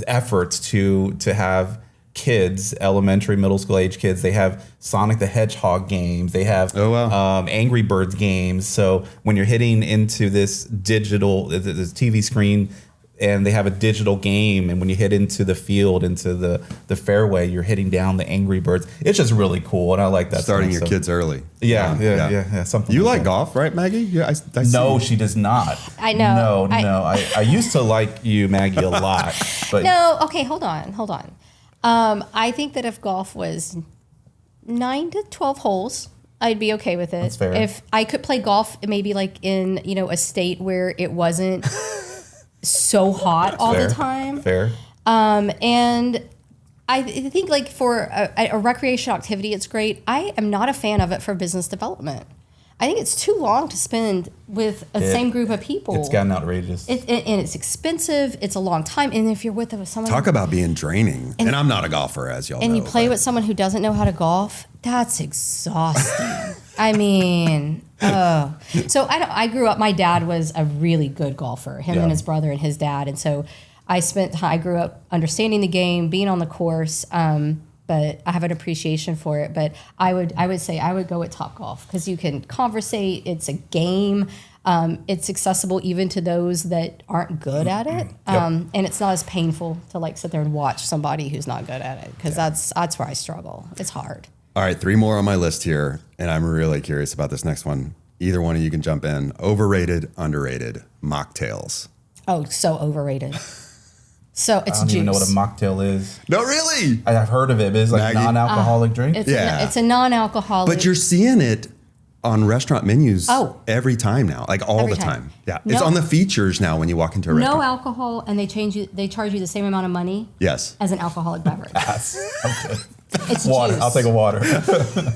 [SPEAKER 3] efforts to have kids, elementary, middle school age kids. They have Sonic the Hedgehog games. They have Angry Birds games. So when you're hitting into this digital, this TV screen, and they have a digital game, and when you hit into the field, into the fairway, you're hitting down the Angry Birds. It's just really cool, and I like that.
[SPEAKER 1] Starting your kids early.
[SPEAKER 3] Yeah. Something.
[SPEAKER 1] You like golf, right, Maggie? Yeah, I
[SPEAKER 3] no, she does not.
[SPEAKER 2] I know.
[SPEAKER 3] No. I used to like you, Maggie, a lot. But
[SPEAKER 2] no, okay, hold on. I think that if golf was 9 to 12 holes, I'd be okay with it.
[SPEAKER 3] That's fair.
[SPEAKER 2] If I could play golf, maybe like in a state where it wasn't so hot all the time.
[SPEAKER 3] Fair.
[SPEAKER 2] And I think like for a recreational activity, it's great. I am not a fan of it for business development. I think it's too long to spend with the same group of people.
[SPEAKER 3] It's gotten outrageous.
[SPEAKER 2] And it's expensive. It's a long time. And if you're with someone...
[SPEAKER 1] Talk about being draining. And I'm not a golfer, as y'all know.
[SPEAKER 2] And you play with someone who doesn't know how to golf, that's exhausting. I mean... So I grew up, my dad was a really good golfer, him and his brother and his dad. And so I grew up understanding the game, being on the course, but I have an appreciation for it. But I would say I would go with Topgolf because you can conversate. It's a game. It's accessible even to those that aren't good at it. And it's not as painful to like sit there and watch somebody who's not good at it because that's where I struggle. It's hard.
[SPEAKER 1] All right, 3 more on my list here, and I'm really curious about this next one. Either one of you can jump in. Overrated, underrated, mocktails.
[SPEAKER 2] Oh, so overrated. So it's juice.
[SPEAKER 3] I don't even know what a mocktail is.
[SPEAKER 1] No, really?
[SPEAKER 3] I've heard of it, but it's like a non-alcoholic drink.
[SPEAKER 2] It's a non-alcoholic.
[SPEAKER 1] But you're seeing it on restaurant menus every time now, like all the time. Yeah, it's on the features now when you walk into a restaurant.
[SPEAKER 2] No alcohol, and they charge you the same amount of money.
[SPEAKER 1] Yes.
[SPEAKER 2] As an alcoholic beverage.
[SPEAKER 3] Okay.
[SPEAKER 2] It's
[SPEAKER 3] water.
[SPEAKER 2] Juice.
[SPEAKER 3] I'll take a water.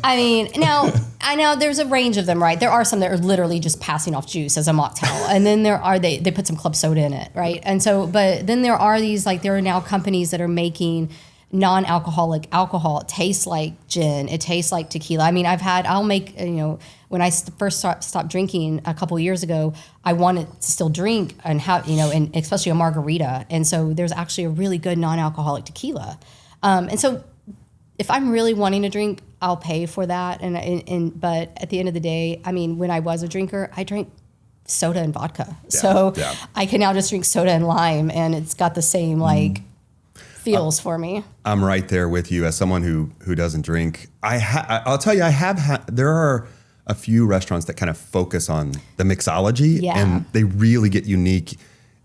[SPEAKER 2] I mean, now I know there's a range of them, right? There are some that are literally just passing off juice as a mocktail, and then there are they put some club soda in it, right? And so, but then there are these there are now companies that are making non-alcoholic alcohol. It tastes like gin. It tastes like tequila. I mean, I'll make when I first stopped drinking a couple years ago, I wanted to still drink and have and especially a margarita. And so there's actually a really good non-alcoholic tequila, and so. If I'm really wanting to drink I'll pay for that. But at the end of the day, I mean, when I was a drinker, I drank soda and vodka. I can now just drink soda and lime, and it's got the same feels for me.
[SPEAKER 1] I'm right there with you as someone who doesn't drink. I'll tell you, there are a few restaurants that kind of focus on the mixology, and they really get unique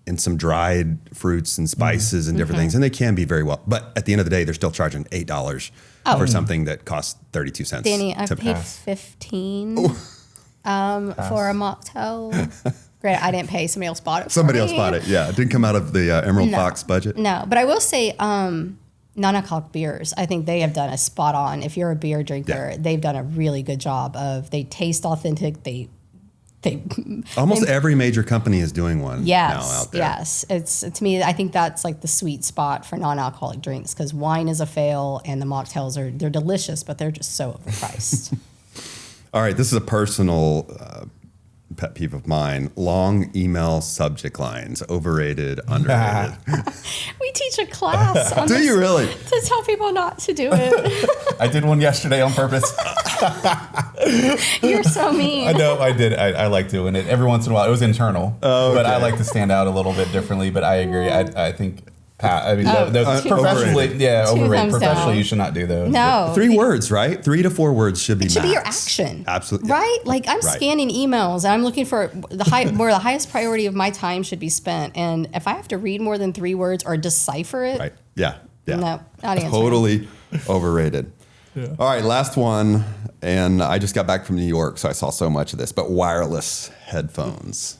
[SPEAKER 1] in some dried fruits and spices and different things, and they can be very well. But at the end of the day, they're still charging $8 for something that costs 32 cents.
[SPEAKER 2] Danny, I've paid $15 for a mocktail. Great, I didn't pay. Somebody else bought it.
[SPEAKER 1] Somebody else bought it. Yeah, it didn't come out of the Emerald Fox budget.
[SPEAKER 2] No, but I will say, non-alcoholic beers, I think they have done a spot on. If you're a beer drinker, they've done a really good job of. They taste authentic. They
[SPEAKER 1] almost every major company is doing one now out there.
[SPEAKER 2] Yes, it's to me. I think that's like the sweet spot for non-alcoholic drinks, because wine is a fail, and the mocktails they're delicious, but they're just so overpriced.
[SPEAKER 1] All right, this is a personal pet peeve of mine. Long email subject lines, overrated, underrated.
[SPEAKER 2] We teach a class on
[SPEAKER 1] Do you really?
[SPEAKER 2] To tell people not to do it.
[SPEAKER 3] I did one yesterday on purpose.
[SPEAKER 2] You're so mean.
[SPEAKER 3] I know, I did. I like doing it. Every once in a while. It was internal. Oh, okay. But I like to stand out a little bit differently. But I agree. I think... those professionally, overrated. Professionally, you should not do those.
[SPEAKER 2] No.
[SPEAKER 1] 3 words, right? 3 to 4 words should be max.
[SPEAKER 2] Should be your action.
[SPEAKER 1] Absolutely.
[SPEAKER 2] Right? Like I'm scanning emails and I'm looking for where the highest priority of my time should be spent. And if I have to read more than 3 words or decipher it.
[SPEAKER 1] Right. Yeah.
[SPEAKER 2] No, not answering.
[SPEAKER 1] Totally overrated. Yeah. All right, last one. And I just got back from New York, so I saw so much of this, but wireless headphones.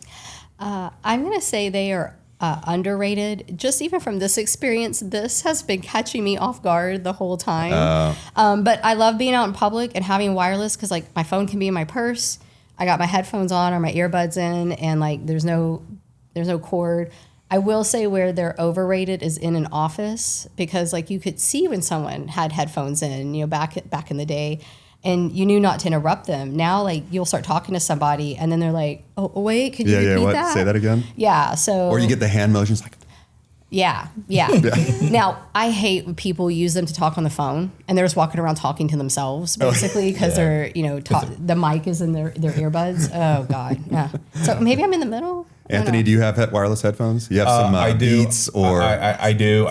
[SPEAKER 2] I'm going to say they are underrated. Just even from this experience, this has been catching me off guard the whole time. But I love being out in public and having wireless, because like my phone can be in my purse. I got my headphones on or my earbuds in, and like there's no cord. I will say where they're overrated is in an office, because like you could see when someone had headphones in, back in the day, and you knew not to interrupt them. Now, like, you'll start talking to somebody, and then they're like, "Oh, wait, could you repeat that?
[SPEAKER 1] Say that again."
[SPEAKER 2] Yeah. So.
[SPEAKER 1] Or you get the hand motions, like.
[SPEAKER 2] Yeah. Now, I hate when people use them to talk on the phone, and they're just walking around talking to themselves, basically, because they're, the mic is in their earbuds. Oh God. Yeah. So maybe I'm in the middle.
[SPEAKER 1] Anthony, do you have wireless headphones? You have some
[SPEAKER 3] I do.
[SPEAKER 1] Beats or
[SPEAKER 3] I do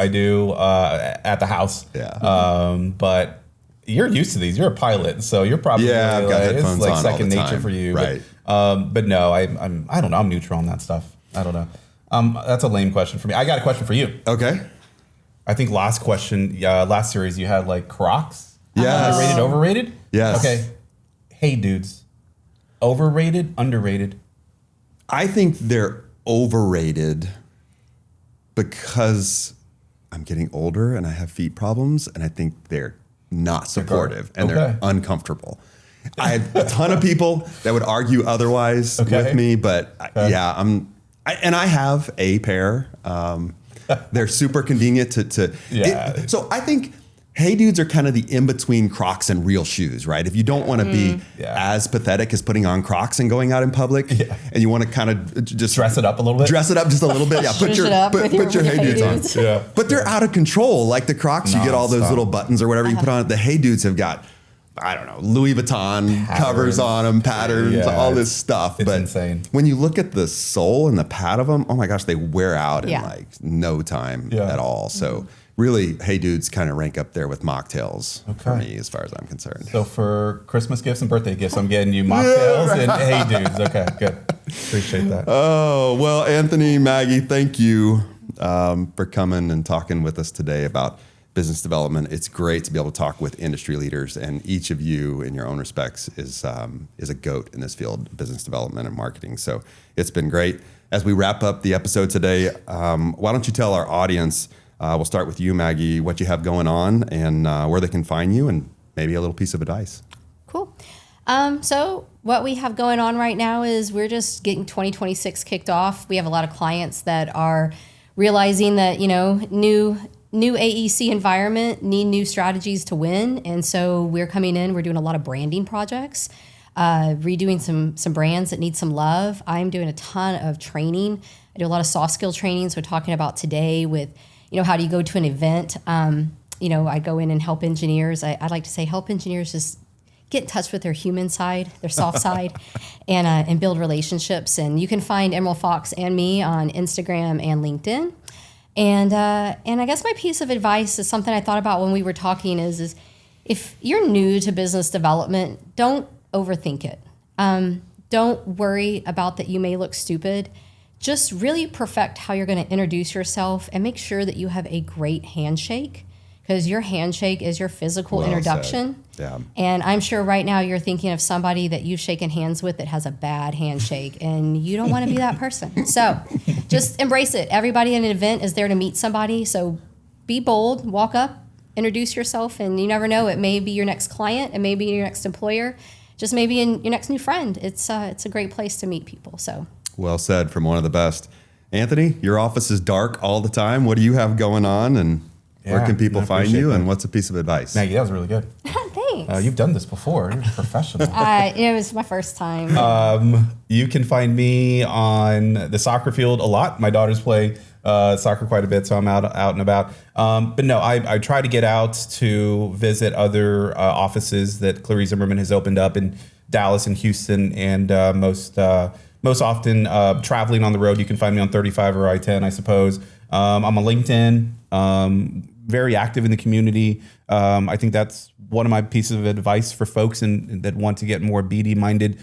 [SPEAKER 3] at the house.
[SPEAKER 1] Yeah.
[SPEAKER 3] But you're used to these. You're a pilot, so you're probably
[SPEAKER 1] I've got headphones
[SPEAKER 3] it's like
[SPEAKER 1] on
[SPEAKER 3] second
[SPEAKER 1] all the
[SPEAKER 3] nature
[SPEAKER 1] time.
[SPEAKER 3] for you.
[SPEAKER 1] Right.
[SPEAKER 3] But no, I don't know. I'm neutral on that stuff. I don't know. That's a lame question for me. I got a question for you.
[SPEAKER 1] Okay.
[SPEAKER 3] I think last series you had like Crocs.
[SPEAKER 1] Yes.
[SPEAKER 3] Underrated, overrated?
[SPEAKER 1] Yes.
[SPEAKER 3] Okay. Hey dudes. Overrated, underrated?
[SPEAKER 1] I think they're overrated because I'm getting older and I have feet problems, and I think they're not supportive and they're uncomfortable. I have a ton of people that would argue otherwise with me, but I have a pair. They're super convenient so I think Hey Dudes are kind of the in-between Crocs and real shoes, right? If you don't want to be as pathetic as putting on Crocs and going out in public, and you want to kind of just
[SPEAKER 3] dress it up a little bit.
[SPEAKER 1] Dress it up just a little bit. Yeah, put your Hey Dudes on. Yeah. But they're out of control. Like the Crocs, you get all those little buttons or whatever you put on it. The Hey Dudes have got, I don't know, Louis Vuitton covers on them, patterns, all this stuff.
[SPEAKER 3] It's insane.
[SPEAKER 1] When you look at the sole and the pad of them, oh my gosh, they wear out in like no time at all. So really, Hey Dudes kind of rank up there with mocktails for me as far as I'm concerned.
[SPEAKER 3] So for Christmas gifts and birthday gifts, I'm getting you mocktails and Hey Dudes. Okay, good. Appreciate that.
[SPEAKER 1] Oh, well, Anthony, Maggie, thank you for coming and talking with us today about business development. It's great to be able to talk with industry leaders, and each of you in your own respects is a GOAT in this field, business development and marketing. So it's been great. As we wrap up the episode today, why don't you tell our audience, we'll start with you, Maggie, what you have going on and where they can find you, and maybe a little piece of advice. Cool.
[SPEAKER 2] So what we have going on right now is we're just getting 2026 kicked off. We have a lot of clients that are realizing that, new AEC environment need new strategies to win. And so we're coming in, we're doing a lot of branding projects, redoing some brands that need some love. I'm doing a ton of training. I do a lot of soft skill trainings. We're talking about today with, how do you go to an event I go in and help engineers. I like to say help engineers just get in touch with their human side, their soft side, and build relationships. And you can find Emerald Fox and me on Instagram and LinkedIn. And I guess my piece of advice is something I thought about when we were talking is if you're new to business development, don't overthink it. Don't worry about that you may look stupid. Just really perfect how you're going to introduce yourself and make sure that you have a great handshake, because your handshake is your physical introduction.
[SPEAKER 1] Yeah.
[SPEAKER 2] And I'm sure right now you're thinking of somebody that you've shaken hands with that has a bad handshake, and you don't want to be that person. So just embrace it. Everybody in an event is there to meet somebody. So be bold, walk up, introduce yourself, and you never know, it may be your next client, it may be your next employer, just maybe in your next new friend. It's a great place to meet people. So
[SPEAKER 1] well said from one of the best. Anthony, your office is dark all the time. What do you have going on, and where can people find you, and what's a piece of advice?
[SPEAKER 3] Maggie, that was really good.
[SPEAKER 2] Thanks.
[SPEAKER 3] You've done this before. You're a professional.
[SPEAKER 2] It was my first time.
[SPEAKER 3] You can find me on the soccer field a lot. My daughters play soccer quite a bit, so I'm out and about. But no, I try to get out to visit other offices that Cleary Zimmermann has opened up in Dallas and Houston, and most often traveling on the road. You can find me on 35 or I-10, I suppose. I'm on LinkedIn, very active in the community. I think that's one of my pieces of advice for folks that want to get more BD minded.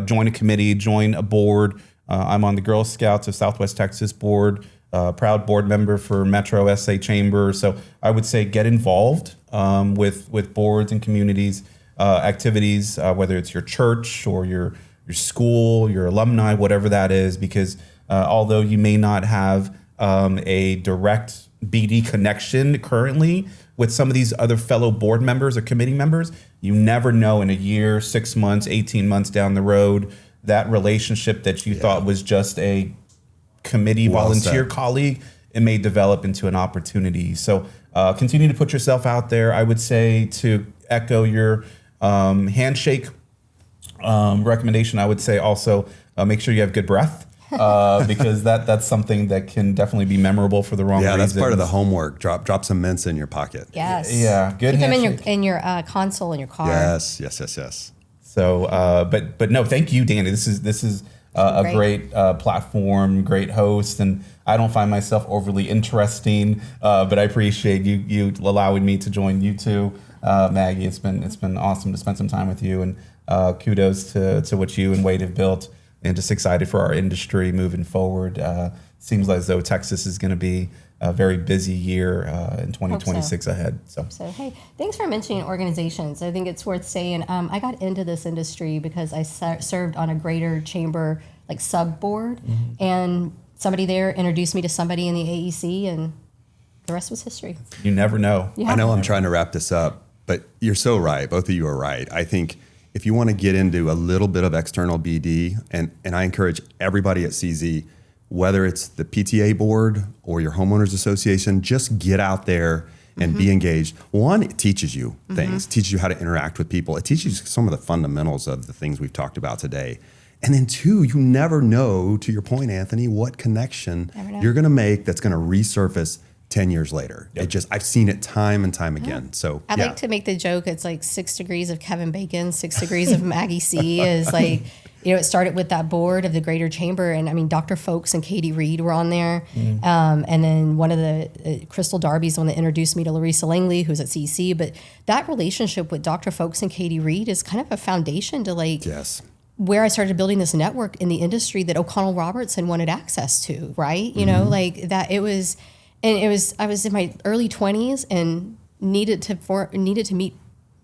[SPEAKER 3] Join a committee, join a board. I'm on the Girl Scouts of Southwest Texas board, proud board member for Metro SA Chamber. So I would say get involved with boards and communities, activities, whether it's your church or your school, your alumni, whatever that is, because although you may not have a direct BD connection currently with some of these other fellow board members or committee members, you never know in a year, 6 months, 18 months down the road, that relationship that you thought was just a committee volunteer colleague, it may develop into an opportunity. So continue to put yourself out there. I would say, to echo your handshake recommendation, I would say also make sure you have good breath. Because that's something that can definitely be memorable for the wrong reasons.
[SPEAKER 1] Yeah, that's part of the homework. Drop some mints in your pocket.
[SPEAKER 2] Yes.
[SPEAKER 3] Yeah, good.
[SPEAKER 2] Keep them in your console in your car.
[SPEAKER 1] Yes.
[SPEAKER 3] So, but no, thank you, Danny. This is a great platform, great host, and I don't find myself overly interesting, but I appreciate you allowing me to join you too, Maggie. It's been awesome to spend some time with you, and kudos to what you and Wade have built. And just excited for our industry moving forward. Seems as though Texas is going to be a very busy year in 2026 ahead. So
[SPEAKER 2] hey, thanks for mentioning organizations. I think it's worth saying I got into this industry because I served on a greater chamber sub board, and somebody there introduced me to somebody in the AEC, and the rest was history.
[SPEAKER 3] You never know.
[SPEAKER 1] I know I'm trying to wrap this up, but you're so right. Both of you are right. I think if you want to get into a little bit of external BD, and I encourage everybody at CZ, whether it's the PTA board or your homeowners association, just get out there and be engaged. One, it teaches you things, teaches you how to interact with people. It teaches you some of the fundamentals of the things we've talked about today. And then two, you never know, to your point, Anthony, what connection you're going to make that's going to resurface 10 years later. Yep. I've seen it time and time again. So
[SPEAKER 2] I'd like to make the joke, it's 6 degrees of Kevin Bacon, 6 degrees of Maggie Seay is it started with that board of the Greater Chamber. And I mean, Dr. Folks and Katie Reed were on there. And then one of the, Crystal Darby's the one that introduced me to Larissa Langley, who's at CC. But that relationship with Dr. Folks and Katie Reed is kind of a foundation to where I started building this network in the industry that O'Connell Robertson wanted access to, right? You know, I was in my early 20s and needed to meet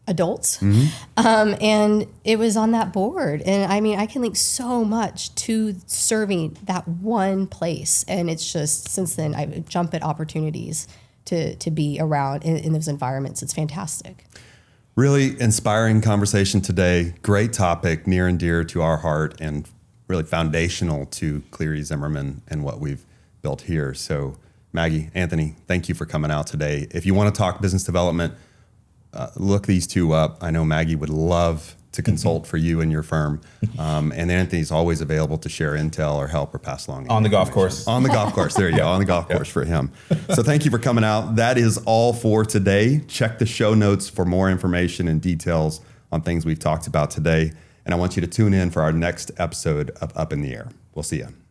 [SPEAKER 2] adults. And it was on that board. And I mean, I can link so much to serving that one place. And it's just, since then, I jump at opportunities to be around in those environments. It's fantastic.
[SPEAKER 1] Really inspiring conversation today. Great topic, near and dear to our heart, and really foundational to Cleary Zimmermann and what we've built here. So Maggie, Anthony, thank you for coming out today. If you want to talk business development, look these two up. I know Maggie would love to consult for you and your firm. And Anthony's always available to share intel or help or pass along.
[SPEAKER 3] On the golf course.
[SPEAKER 1] On the golf course. There you go. On the golf course for him. So thank you for coming out. That is all for today. Check the show notes for more information and details on things we've talked about today. And I want you to tune in for our next episode of Up in the Air. We'll see you.